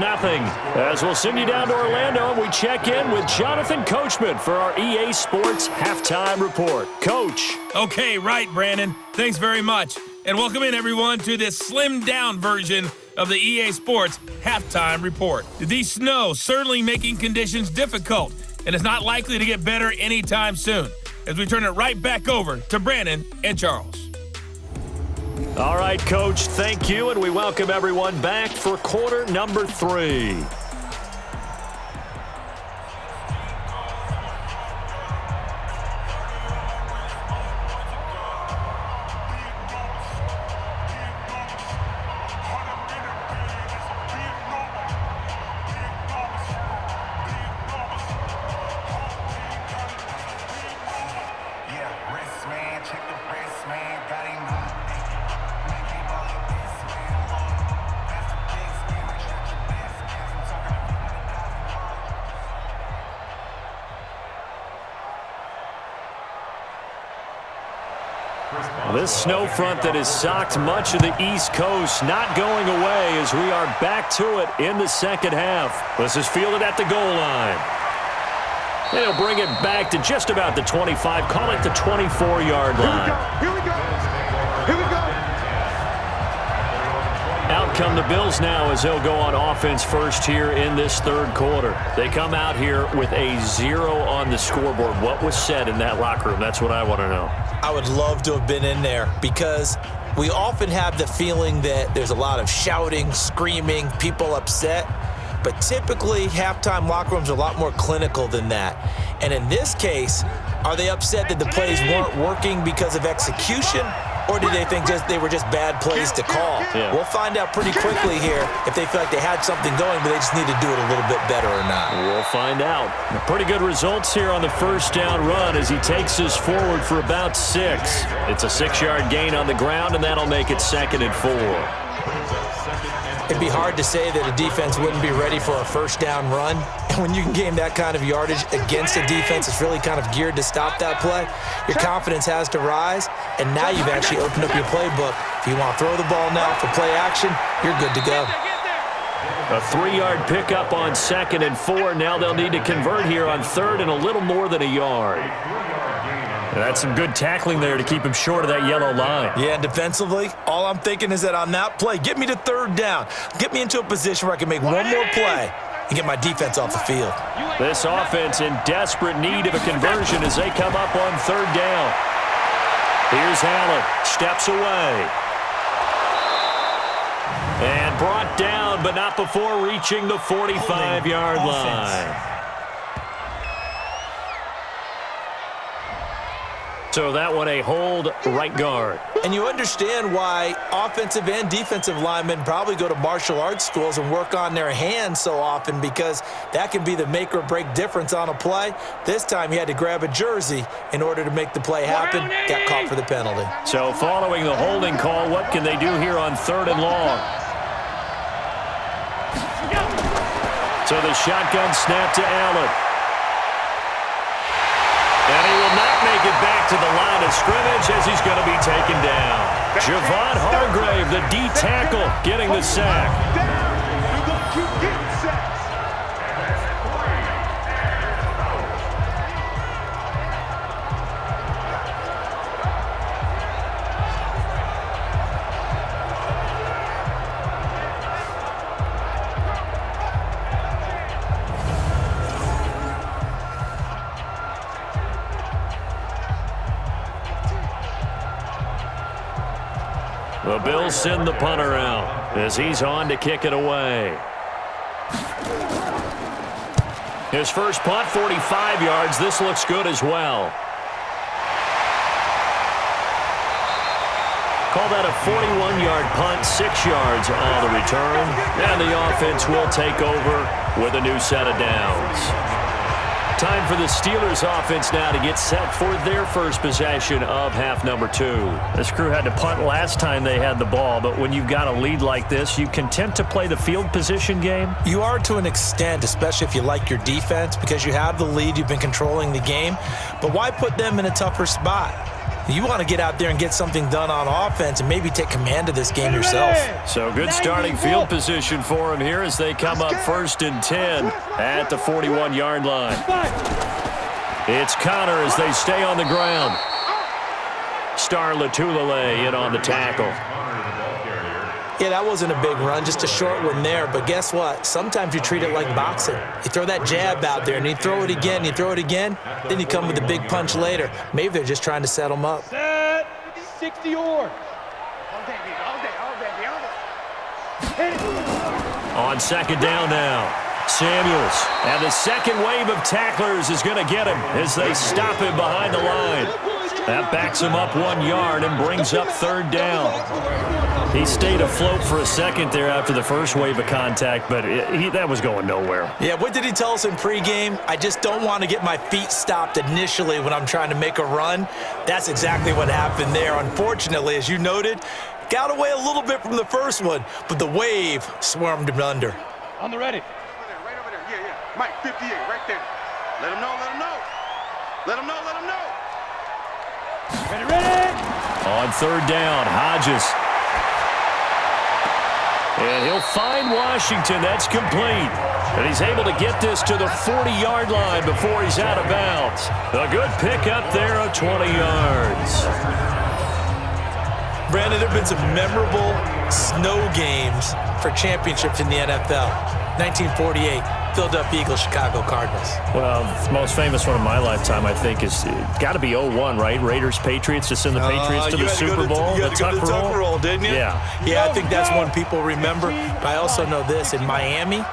As we'll send you down to Orlando, and we check in with Jonathan Coachman for our EA Sports Halftime Report. Coach. Okay, right, Brandon. Thanks very much. And welcome in, everyone, to this slimmed-down version of the EA Sports Halftime Report. The snow certainly making conditions difficult, and it's not likely to get better anytime soon, as we turn it right back over to Brandon and Charles. All right, Coach, thank you, and we welcome everyone back for quarter number 3. This snow front that has socked much of the East Coast not going away as we are back to it in the second half. This is fielded at the goal line. They'll bring it back to just about the 25, call it the 24-yard line. Here we go. Here we go. Out come the Bills now as they'll go on offense first here in this third quarter. They come out here with a 0 on the scoreboard. What was said in that locker room? That's what I want to know. I would love to have been in there because we often have the feeling that there's a lot of shouting, screaming, people upset. But typically, halftime locker rooms are a lot more clinical than that. And in this case, are they upset that the plays weren't working because of execution? Or do they think they were just bad plays to call? Yeah. We'll find out pretty quickly here if they feel like they had something going, but they just need to do it a little bit better or not. We'll find out. Pretty good results here on the first down run as he takes us forward for about 6. It's a 6-yard gain on the ground, and that'll make it 2nd and 4. It'd be hard to say that a defense wouldn't be ready for a first down run. And when you can gain that kind of yardage against a defense that's really kind of geared to stop that play, your confidence has to rise. And now you've actually opened up your playbook. If you want to throw the ball now for play action, you're good to go. A 3-yard pickup on 2nd and 4. Now they'll need to convert here on 3rd and a little more than a yard. That's some good tackling there to keep him short of that yellow line. Yeah, and defensively, all I'm thinking is that on that play, get me to 3rd down. Get me into a position where I can make one more play and get my defense off the field. This offense in desperate need of a conversion as they come up on 3rd down. Here's Allen, steps away. And brought down, but not before reaching the 45-yard line. So that one a hold right guard. And you understand why offensive and defensive linemen probably go to martial arts schools and work on their hands so often, because that can be the make or break difference on a play. This time he had to grab a jersey in order to make the play happen. Got caught for the penalty. So following the holding call, what can they do here on 3rd and long? So the shotgun snap to Allen. And he will not make it back to the line of scrimmage as he's going to be taken down. Javon Hargrave, the D tackle, getting the sack. We're going to keep getting sacks. The Bills send the punter out as he's on to kick it away. His first punt, 45 yards. This looks good as well. Call that a 41-yard punt, 6 yards on the return. And the offense will take over with a new set of downs. Time for the Steelers offense now to get set for their first possession of half number 2. This crew had to punt last time they had the ball, but when you've got a lead like this, you content to play the field position game? You are to an extent, especially if you like your defense, because you have the lead, you've been controlling the game. But why put them in a tougher spot? You want to get out there and get something done on offense and maybe take command of this game yourself. So good starting field position for him here as they come up 1st and 10 at the 41-yard line. It's Connor as they stay on the ground. Star Latulele in on the tackle. Yeah, that wasn't a big run, just a short one there. But guess what? Sometimes you treat it like boxing. You throw that jab out there, and you throw it again, you throw it again, then you come with a big punch later. Maybe they're just trying to set them up. Set 60 or. On 2nd down now, Samuels. And the second wave of tacklers is going to get him as they stop him behind the line. That backs him up 1 yard and brings up 3rd down. He stayed afloat for a second there after the first wave of contact, but that was going nowhere. Yeah, what did he tell us in pregame? I just don't want to get my feet stopped initially when I'm trying to make a run. That's exactly what happened there. Unfortunately, as you noted, got away a little bit from the first one, but the wave swarmed him under. On the ready. Right over there. Yeah. Mike, 58, right there. Let him know. Ready. On 3rd down, Hodges. And he'll find Washington. That's complete. And he's able to get this to the 40-yard line before he's out of bounds. A good pickup there of 20 yards. Brandon, there have been some memorable snow games for championships in the NFL. 1948, Philadelphia Eagles, Chicago Cardinals. Well, the most famous one of my lifetime, I think, is got to be 01, right? Raiders, Patriots, to send the Patriots to the Super Bowl. You had to go to the Tuck roll, didn't you? Yeah. I think that's one people remember. But I also know this. In Miami,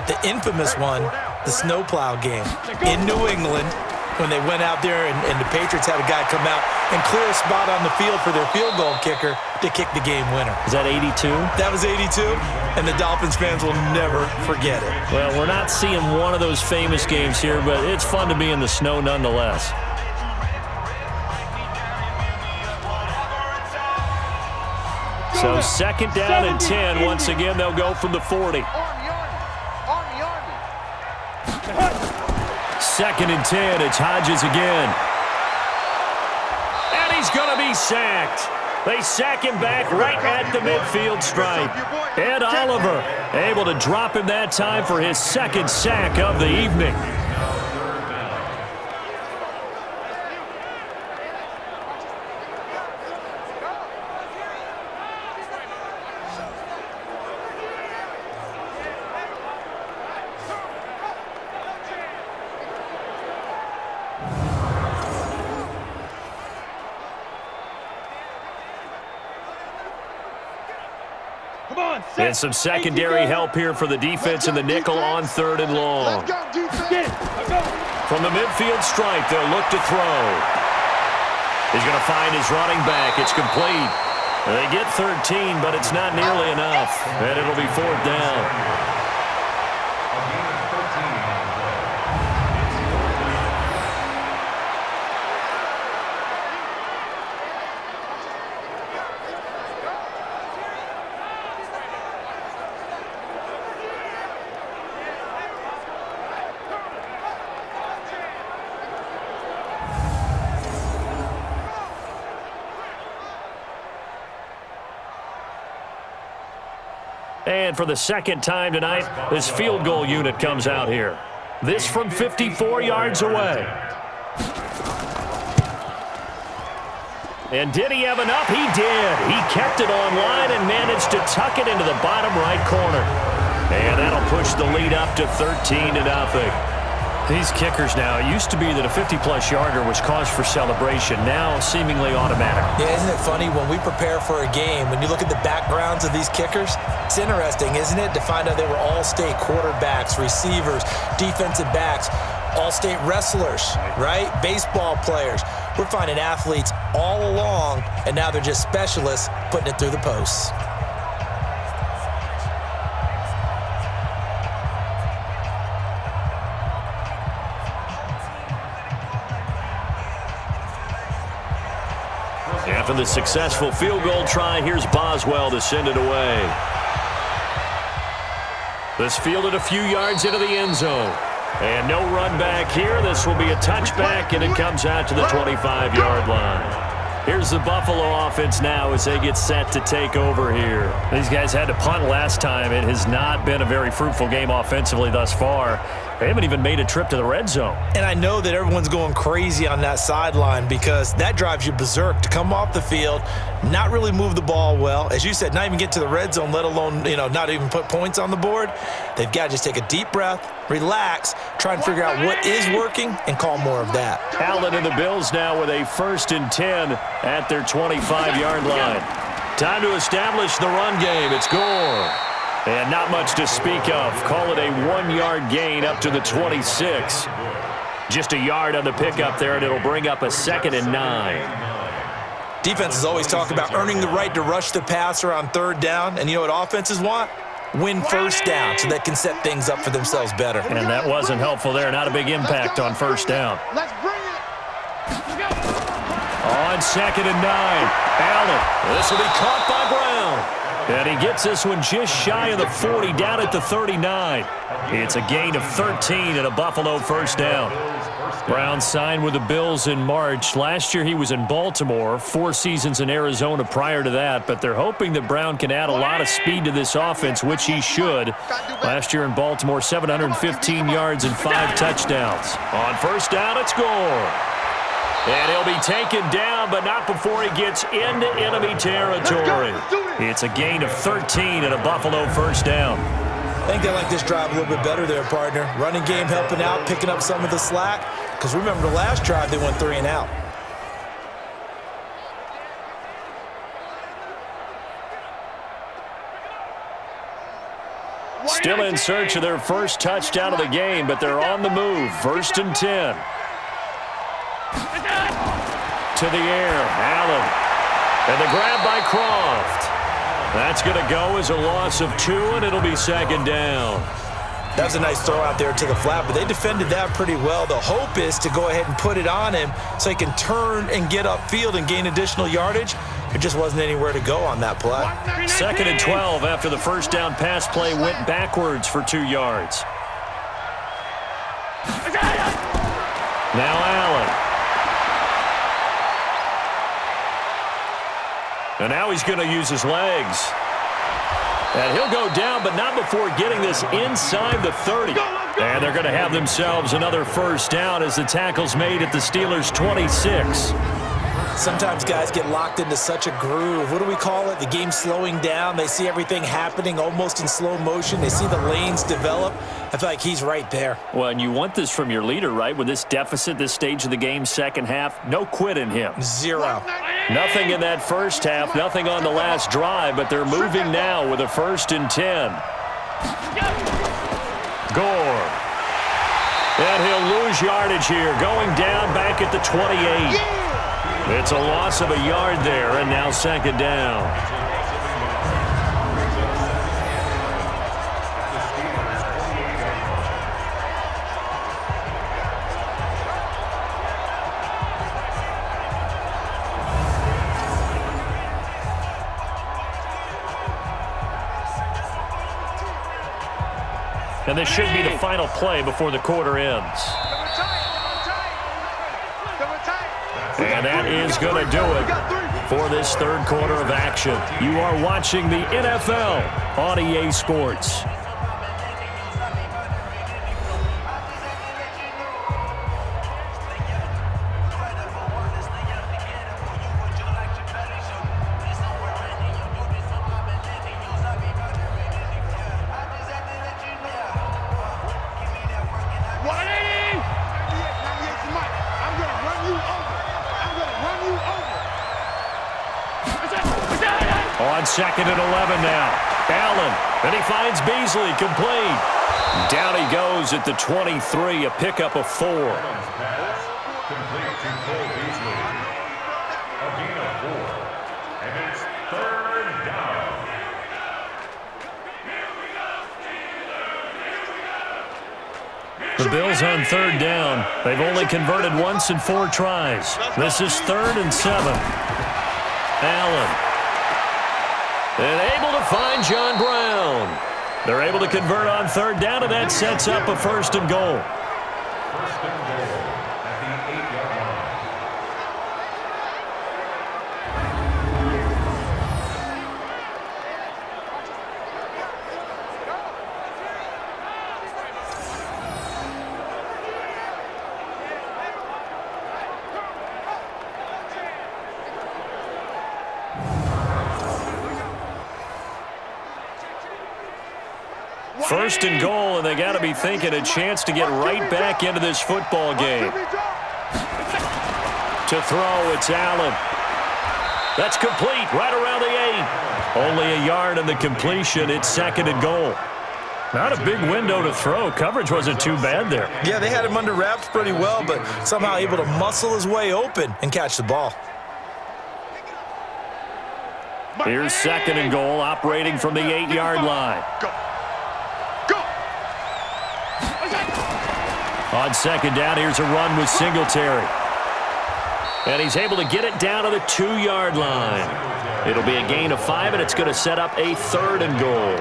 the infamous one, the snowplow game. In New England, when they went out there and the Patriots had a guy come out and clear a spot on the field for their field goal kicker to kick the game winner. Is that 82? That was 82, and the Dolphins fans will never forget it. Well, we're not seeing one of those famous games here, but it's fun to be in the snow nonetheless. So 2nd down and 10. Once again, they'll go from the 40. 2nd and 10. It's Hodges again. And he's going to be sacked. They sack him back right at the midfield stripe. Ed Oliver able to drop him that time for his 2nd sack of the evening. And some secondary help here for the defense in the nickel on 3rd and long. From the midfield stripe, they'll look to throw. He's going to find his running back. It's complete. They get 13, but it's not nearly enough. And it'll be 4th down. And for the 2nd time tonight, this field goal unit comes out here. This from 54 yards away. And did he have enough? He did. He kept it online and managed to tuck it into the bottom right corner. And that'll push the lead up to 13-0. These kickers now, it used to be that a 50-plus yarder was cause for celebration, now seemingly automatic. Yeah, isn't it funny when we prepare for a game, when you look at the backgrounds of these kickers, it's interesting, isn't it, to find out they were all-state quarterbacks, receivers, defensive backs, all-state wrestlers, right? Baseball players. We're finding athletes all along, and now they're just specialists putting it through the posts. After the successful field goal try, here's Boswell to send it away. This fielded a few yards into the end zone. And no run back here. This will be a touchback, and it comes out to the 25-yard line. Here's the Buffalo offense now as they get set to take over here. These guys had to punt last time. It has not been a very fruitful game offensively thus far. They haven't even made a trip to the red zone. And I know that everyone's going crazy on that sideline because that drives you berserk to come off the field, not really move the ball well. As you said, not even get to the red zone, let alone, not even put points on the board. They've got to just take a deep breath, relax, try and figure out what is working, and call more of that. Allen and the Bills now with a 1st and 10 at their 25-yard line. Time to establish the run game. It's Gore. And not much to speak of. Call it a 1-yard gain up to the 26. Just a yard on the pickup there, and it'll bring up a 2nd and 9. Defenses always talk about earning the right to rush the passer on 3rd down. And you know what offenses want? Win 1st down so they can set things up for themselves better. And that wasn't helpful there. Not a big impact on 1st down. Let's bring it. On 2nd and 9. Allen. This will be caught by Brown. And he gets this one just shy of the 40, down at the 39. It's a gain of 13 and a Buffalo 1st down. Brown signed with the Bills in March. Last year he was in Baltimore, 4 seasons in Arizona prior to that, but they're hoping that Brown can add a lot of speed to this offense, which he should. Last year in Baltimore, 715 yards and 5 touchdowns. On 1st down, it's Gore. And he'll be taken down, but not before he gets into enemy territory. It's a gain of 13 and a Buffalo 1st down. I think they like this drive a little bit better there, partner. Running game helping out, picking up some of the slack. Because remember the last drive, they went 3 and out. Still in search of their 1st touchdown of the game, but they're on the move. 1st and 10. To the air, Allen. And the grab by Croft. That's going to go as a loss of 2, and it'll be 2nd down. That was a nice throw out there to the flat, but they defended that pretty well. The hope is to go ahead and put it on him so he can turn and get upfield and gain additional yardage. There just wasn't anywhere to go on that play. 2nd and 12 after the 1st down pass play went backwards for 2 yards. Now Allen. And now he's going to use his legs. And he'll go down, but not before getting this inside the 30. And they're going to have themselves another 1st down as the tackle's made at the Steelers' 26. Sometimes guys get locked into such a groove. What do we call it? The game slowing down. They see everything happening almost in slow motion. They see the lanes develop. I feel like he's right there. Well, and you want this from your leader, right? With this deficit, this stage of the game, 2nd half, no quit in him. 0. Nothing in that 1st half, nothing on the last drive, but they're moving now with a 1st and 10. Gore. And he'll lose yardage here, going down back at the 28. It's a loss of a yard there, and now 2nd down. And this should be the final play before the quarter ends. And that is going to do it for this 3rd quarter of action. You are watching the NFL on EA Sports. On 2nd and 11 now. Allen, and he finds Beasley, complete. Down he goes at the 23, a pickup of 4. Complete to Cole Beasley. A gain of 4. And it's 3rd down. The Bills on 3rd down. They've only converted once in 4 tries. This is 3rd and 7. Allen. And able to find John Brown. They're able to convert on 3rd down, and that sets up a 1st and goal. 1st and goal at the 8-yard First and goal, and they got to be thinking a chance to get right back into this football game. To throw, it's Allen. That's complete, right around the 8. Only a yard in the completion. It's second and goal. Not a big window to throw. Coverage wasn't too bad there. Yeah, they had him under wraps pretty well, but somehow able to muscle his way open and catch the ball. Here's second and goal, operating from the 8-yard line. Go. On second down, here's a run with Singletary. And he's able to get it down to the 2-yard line. It'll be a gain of 5, and it's going to set up a third and goal.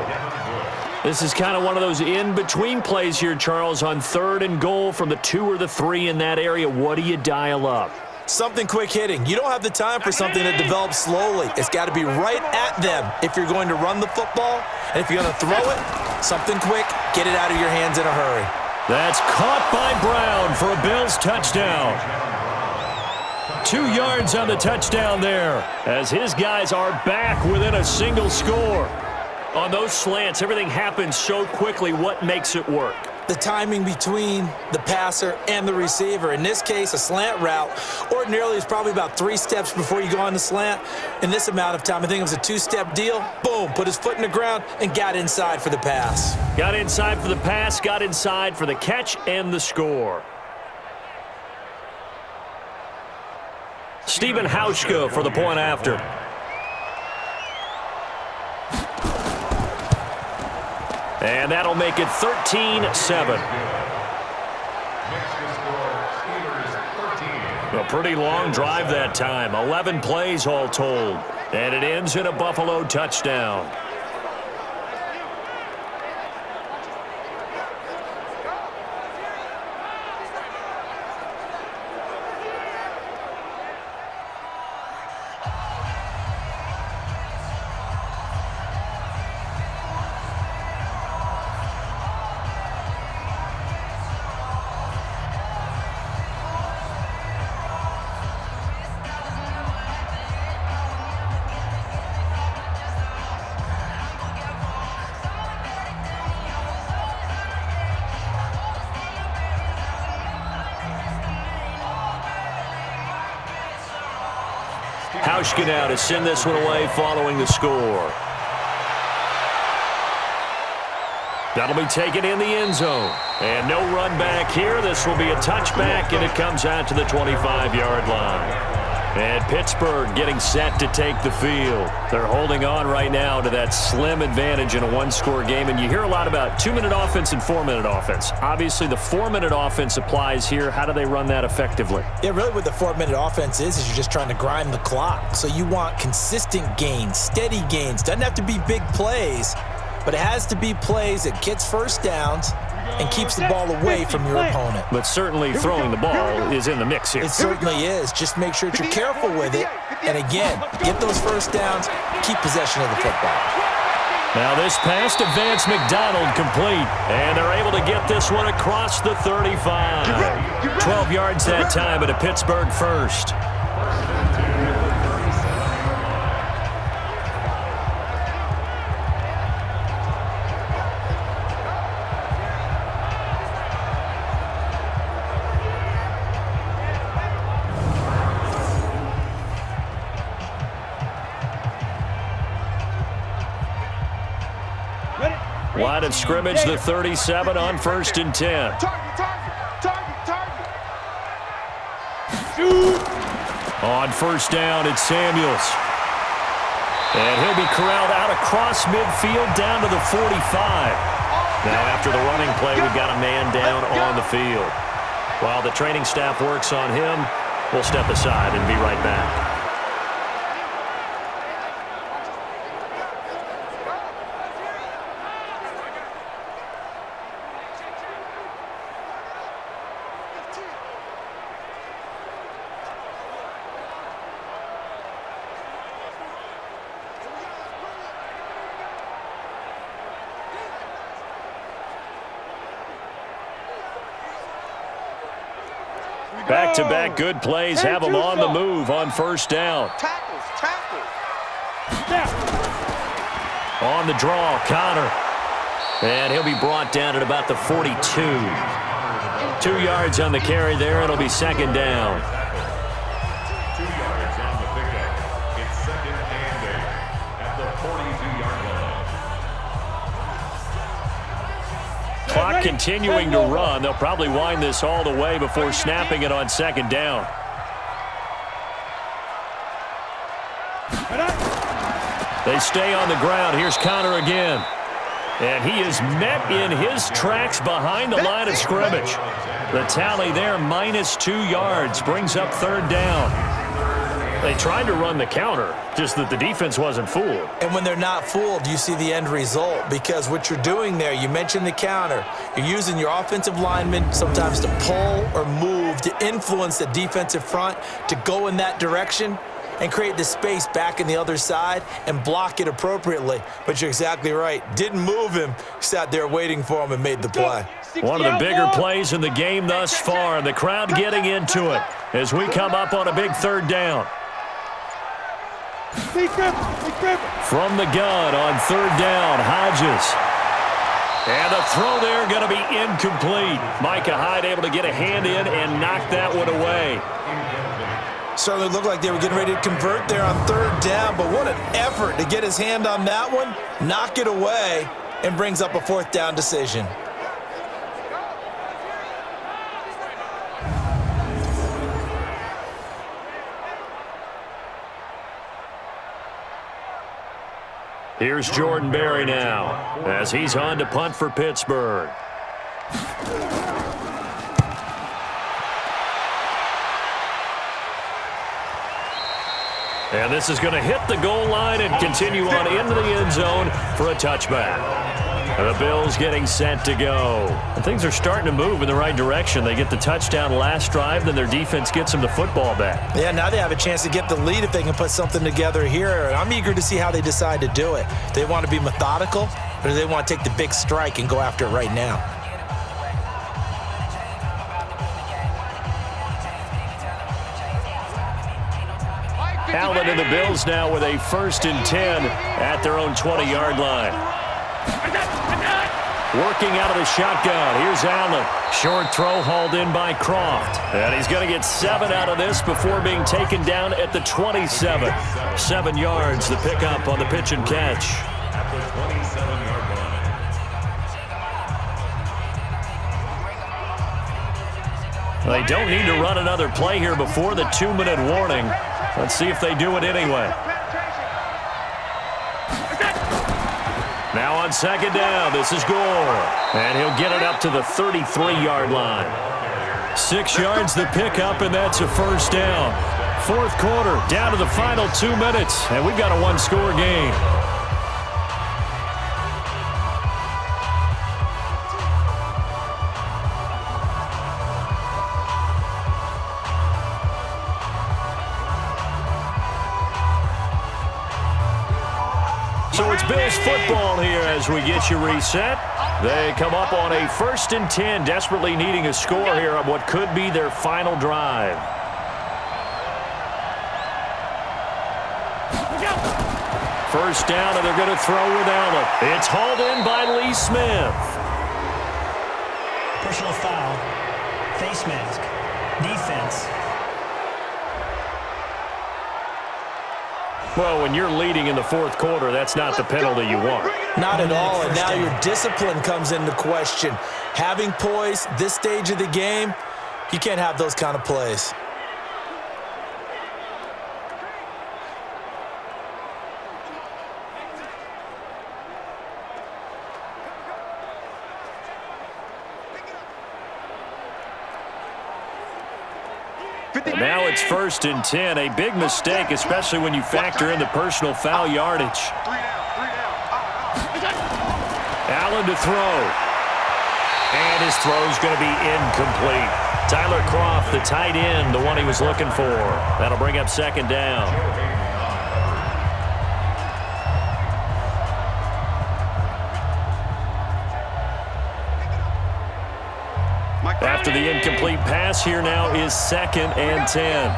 This is kind of one of those in-between plays here, Charles, on third and goal from the 2 or the 3 in that area. What do you dial up? Something quick hitting. You don't have the time for something that develops slowly. It's got to be right at them if you're going to run the football. And if you're going to throw it, something quick, get it out of your hands in a hurry. That's caught by Brown for a Bills touchdown. 2 yards on the touchdown there, as his guys are back within a single score. On those slants, everything happens so quickly. What makes it work? The timing between the passer and the receiver. In this case, a slant route ordinarily is probably about 3 steps before you go on the slant. In this amount of time, I think it was a 2-step deal. Boom, put his foot in the ground and got inside for the pass. Got inside for the pass, got inside for the catch and the score. Stephen Hauschka for the point after. And that'll make it 13-7. A pretty long drive that time. 11 plays all told. And it ends in a Buffalo touchdown. Hauschka now to send this one away following the score. That'll be taken in the end zone. And no run back here. This will be a touchback, and it comes out to the 25-yard line. And Pittsburgh getting set to take the field. They're holding on right now to that slim advantage in a one-score game. And you hear a lot about 2-minute offense and 4-minute offense. Obviously, the 4-minute offense applies here. How do they run that effectively? Yeah, really what the 4-minute offense is you're just trying to grind the clock. So you want consistent gains, steady gains. Doesn't have to be big plays, but it has to be plays that gets first downs and keeps the ball away from your opponent. But certainly throwing the ball is in the mix here. It certainly is. Just make sure that you're careful with it. And again, get those first downs, keep possession of the football. Now this pass to Vance McDonald complete. And they're able to get this one across the 35. 12 yards that time, but a Pittsburgh first. Line of scrimmage, the 37 on 1st and 10. On 1st down, it's Samuels. And he'll be corralled out across midfield down to the 45. Now after the running play, we've got a man down on the field. While the training staff works on him, we'll step aside and be right back. Back-to-back good plays have them on the move on 1st down. Tackles. On the draw, Connor. And he'll be brought down at about the 42. 2 yards on the carry there. It'll be second down. 2 yards on the pickup. It's second and 8 at the 42-yard line. Clock continuing to run. They'll probably wind this all the way before snapping it on second down. They stay on the ground. Here's Connor again. And he is met in his tracks behind the line of scrimmage. The tally there, -2 yards, brings up third down. They tried to run the counter, just that the defense wasn't fooled. And when they're not fooled, you see the end result, because what you're doing there, you mentioned the counter. You're using your offensive linemen sometimes to pull or move to influence the defensive front to go in that direction and create the space back in the other side and block it appropriately. But you're exactly right. Didn't move him. Sat there waiting for him and made the play. One of the bigger plays in the game thus far, and the crowd getting into it as we come up on a big third down. From the gun on third down, Hodges. And the throw there going to be incomplete. Micah Hyde able to get a hand in and knock that one away. Certainly looked like they were getting ready to convert there on third down, but what an effort to get his hand on that one, knock it away, and brings up a fourth down decision. Here's Jordan Berry now as he's on to punt for Pittsburgh. And this is going to hit the goal line and continue on into the end zone for a touchback. The Bills getting set to go. And things are starting to move in the right direction. They get the touchdown last drive, then their defense gets them the football back. Yeah, now they have a chance to get the lead if they can put something together here. I'm eager to see how they decide to do it. Do they want to be methodical, or do they want to take the big strike and go after it right now? Allen and the Bills now with a 1st and 10 at their own 20-yard line. Working out of the shotgun. Here's Allen. Short throw hauled in by Croft. And he's going to get 7 out of this before being taken down at the 27. 7 yards, the pickup on the pitch and catch. At the 27-yard line. They don't need to run another play here before the 2-minute warning. Let's see if they do it anyway. Now on second down, this is Gore. And he'll get it up to the 33-yard line. 6 yards the pickup, and that's a first down. Fourth quarter, down to the final 2 minutes, and we've got a one-score game. So it's Bills football here as we get you reset. They come up on a 1st and 10, desperately needing a score here on what could be their final drive. First down, and they're going to throw with Allen. It's hauled in by Lee Smith. Personal foul, face mask, defense. Well, when you're leading in the fourth quarter, that's not the penalty you want. Not at all, and now your discipline comes into question. Having poise this stage of the game, you can't have those kind of plays. And now it's 1st and 10, a big mistake, especially when you factor in the personal foul yardage. Allen to throw. And his throw's going to be incomplete. Tyler Croft, the tight end, the one he was looking for. That'll bring up second down. After the incomplete pass, here now is 2nd and 10.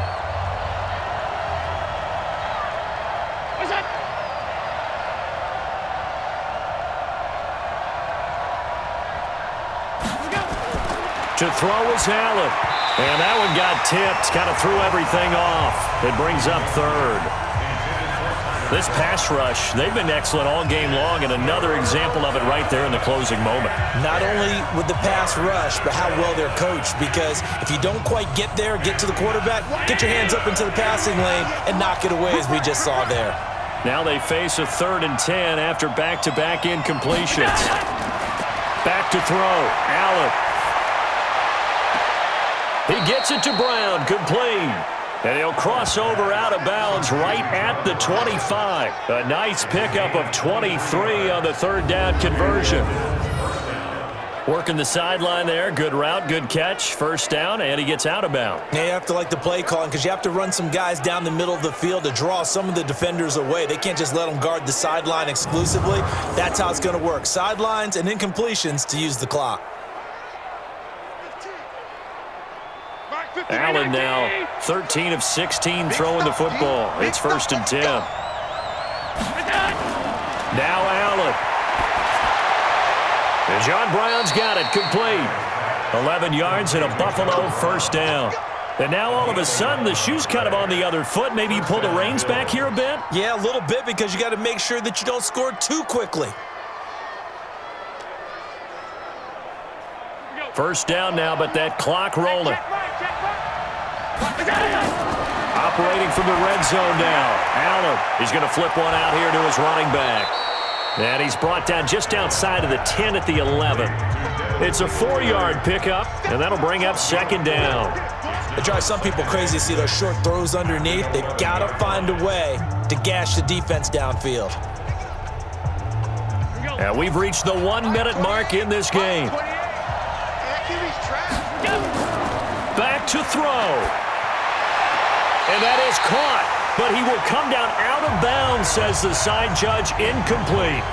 To throw is Allen. And that one got tipped. Kind of threw everything off. It brings up third. This pass rush, they've been excellent all game long, and another example of it right there in the closing moment. Not only with the pass rush, but how well they're coached, because if you don't quite get there, get to the quarterback, get your hands up into the passing lane and knock it away, as we just saw there. Now they face a 3rd and 10 after back-to-back incompletions. Back to throw. Allen. He gets it to Brown, complete. And he'll cross over out of bounds right at the 25. A nice pickup of 23 on the 3rd down conversion. Working the sideline there. Good route, good catch. 1st down, and he gets out of bounds. Now you have to like the play calling, because you have to run some guys down the middle of the field to draw some of the defenders away. They can't just let them guard the sideline exclusively. That's how it's going to work. Sidelines and incompletions to use the clock. Allen now 13 of 16 throwing the football. It's 1st and 10. Now Allen. And John Brown's got it, complete. 11 yards and a Buffalo 1st down. And now all of a sudden the shoe's kind of on the other foot. Maybe you pull the reins back here a bit? Yeah, a little bit, because you got to make sure that you don't score too quickly. 1st down now, but that clock rolling. Operating from the red zone now. Allen, he's going to flip one out here to his running back. And he's brought down just outside of the 10 at the 11. It's a 4-yard pickup, and that'll bring up 2nd down. It drives some people crazy to see those short throws underneath. They've got to find a way to gash the defense downfield. And we've reached the 1-minute mark in this game. Back to throw. And that is caught, but he will come down out of bounds, says the side judge, incomplete.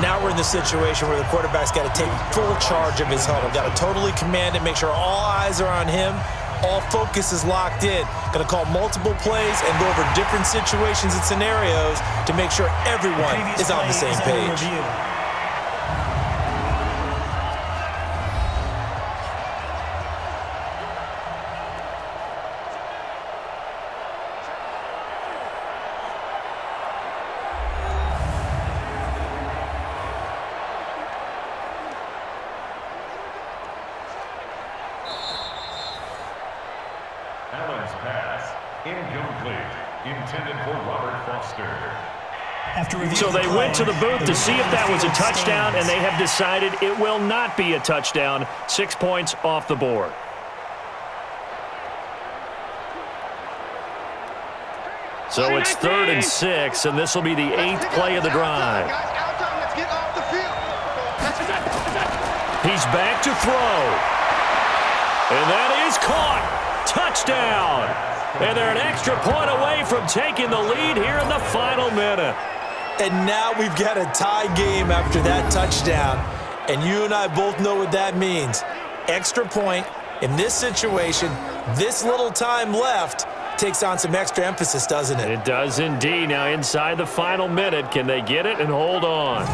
Now we're in the situation where the quarterback's got to take full charge of his huddle. Got to totally command it, make sure all eyes are on him, all focus is locked in. Going to call multiple plays and go over different situations and scenarios to make sure everyone is on the same page. Allen's pass, incomplete. Intended for Robert Foster. So they went to the booth to see if that was a touchdown, and they have decided it will not be a touchdown. 6 points off the board. So it's 3rd and 6, and this will be the 8th play of the drive. He's back to throw. And that is caught. Touchdown. And they're an extra point away from taking the lead here in the final minute. And now we've got a tie game after that touchdown. And you and I both know what that means. Extra point in this situation, this little time left, takes on some extra emphasis, doesn't it? It does indeed. Now inside the final minute, can they get it and hold on?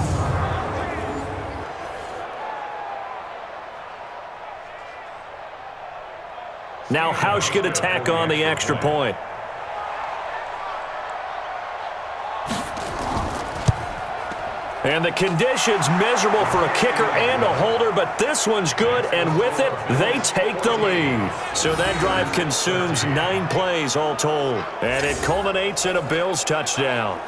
Now Hausch can attack on the extra point. And the conditions miserable for a kicker and a holder, but this one's good, and with it, they take the lead. So that drive consumes 9 plays all told, and it culminates in a Bills touchdown.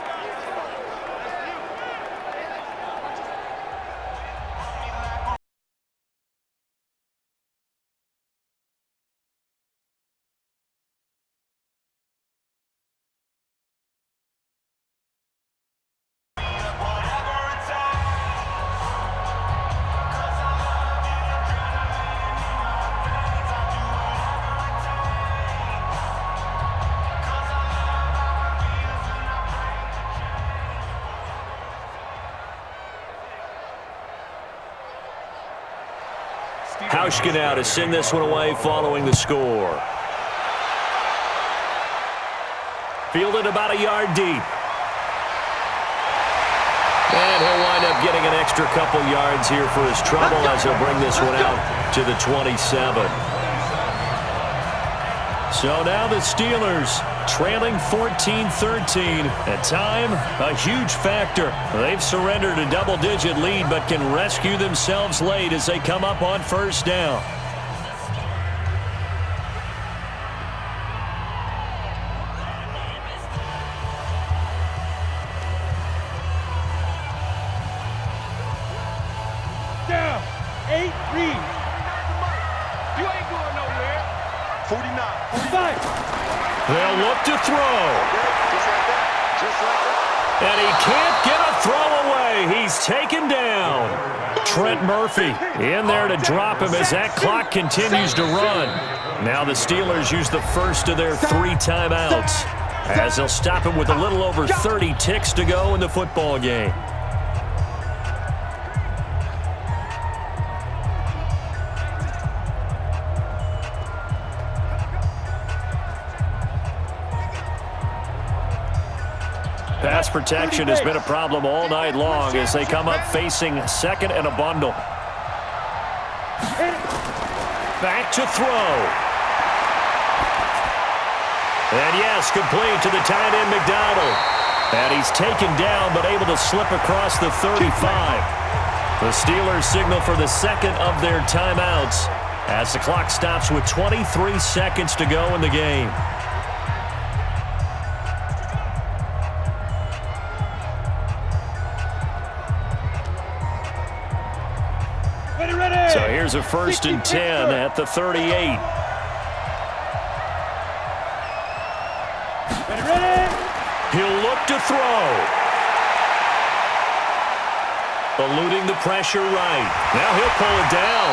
Hauschka now to send this one away following the score. Fielded about a yard deep. And he'll wind up up getting an extra couple yards here for his trouble as he'll bring this one out to the 27. So now the Steelers trailing 14-13. At time, a huge factor. They've surrendered a double-digit lead but can rescue themselves late as they come up on first down. Down. 8 read. You ain't going nowhere. 49. 45. They'll look to throw. Just like that. Just like that. And he can't get a throw away. He's taken down. Trent Murphy in there to drop him as that clock continues to run. Now the Steelers use the first of their 3 timeouts as they'll stop him with a little over 30 ticks to go in the football game. Pass protection has been a problem all night long as they come up facing second and a bundle. Back to throw. And yes, complete to the tight end McDonald. And he's taken down but able to slip across the 35. The Steelers signal for the second of their timeouts as the clock stops with 23 seconds to go in the game. So here's a 1st and 10 at the 38. He'll look to throw. Eluding the pressure right. Now he'll pull it down.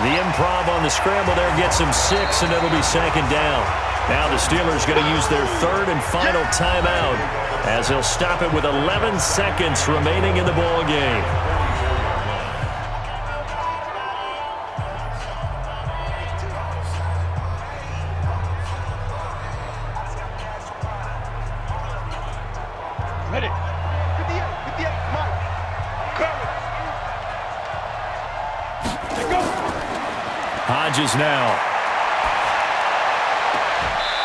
The improv on the scramble there gets him 6, and it'll be 2nd down. Now the Steelers going to use their 3rd and final timeout as they'll stop it with 11 seconds remaining in the ball game. Ready. 58, Mike. Cover. Let go. Hodges now.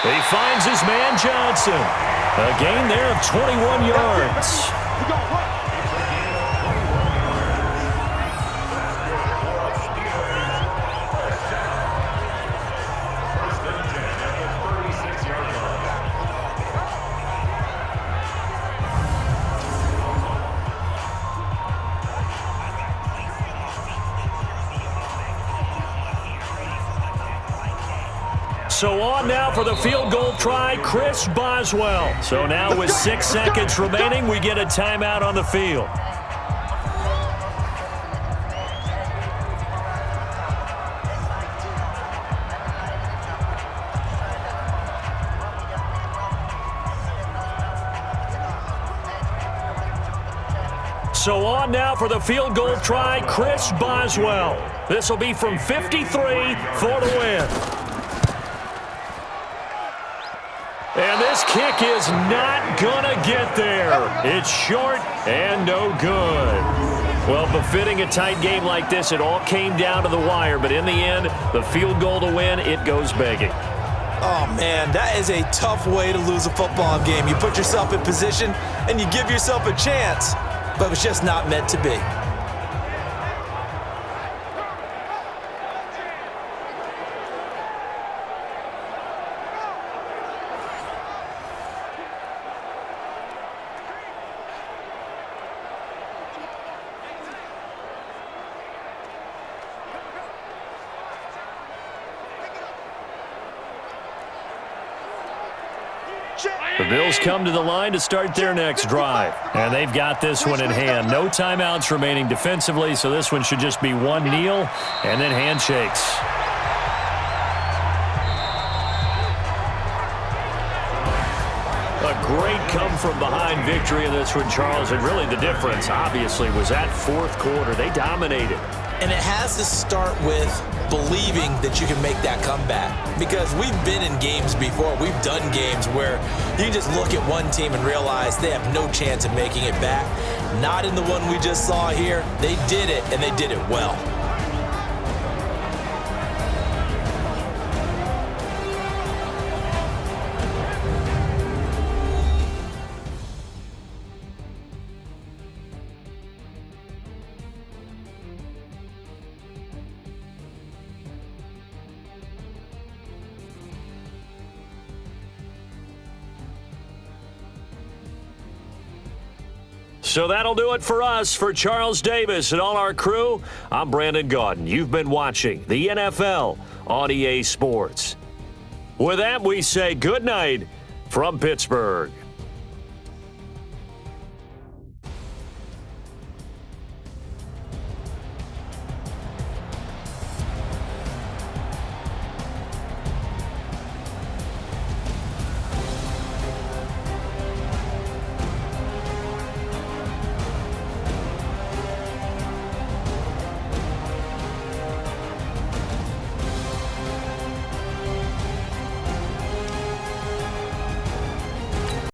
He finds his man Johnson. A gain there of 21 yards. We go, run. So on now for the field goal try, Chris Boswell. So now with 6 seconds remaining, we get a timeout on the field. So on now for the field goal try, Chris Boswell. This will be from 53 for the win. And this kick is not going to get there. It's short and no good. Well, befitting a tight game like this, it all came down to the wire. But in the end, the field goal to win, it goes begging. Oh, man, that is a tough way to lose a football game. You put yourself in position and you give yourself a chance, but it's just not meant to be. The Bills come to the line to start their next drive. And they've got this one in hand. No timeouts remaining defensively, so this one should just be one kneel and then handshakes. A great come-from-behind victory in this one, Charles. And really the difference, obviously, was that fourth quarter. They dominated. And it has to start with believing that you can make that comeback. Because we've been in games before. We've done games where you can just look at one team and realize they have no chance of making it back. Not in the one we just saw here. They did it, and they did it well. So that'll do it for us. For Charles Davis and all our crew, I'm Brandon Gaudin. You've been watching the NFL on EA Sports. With that, we say good night from Pittsburgh.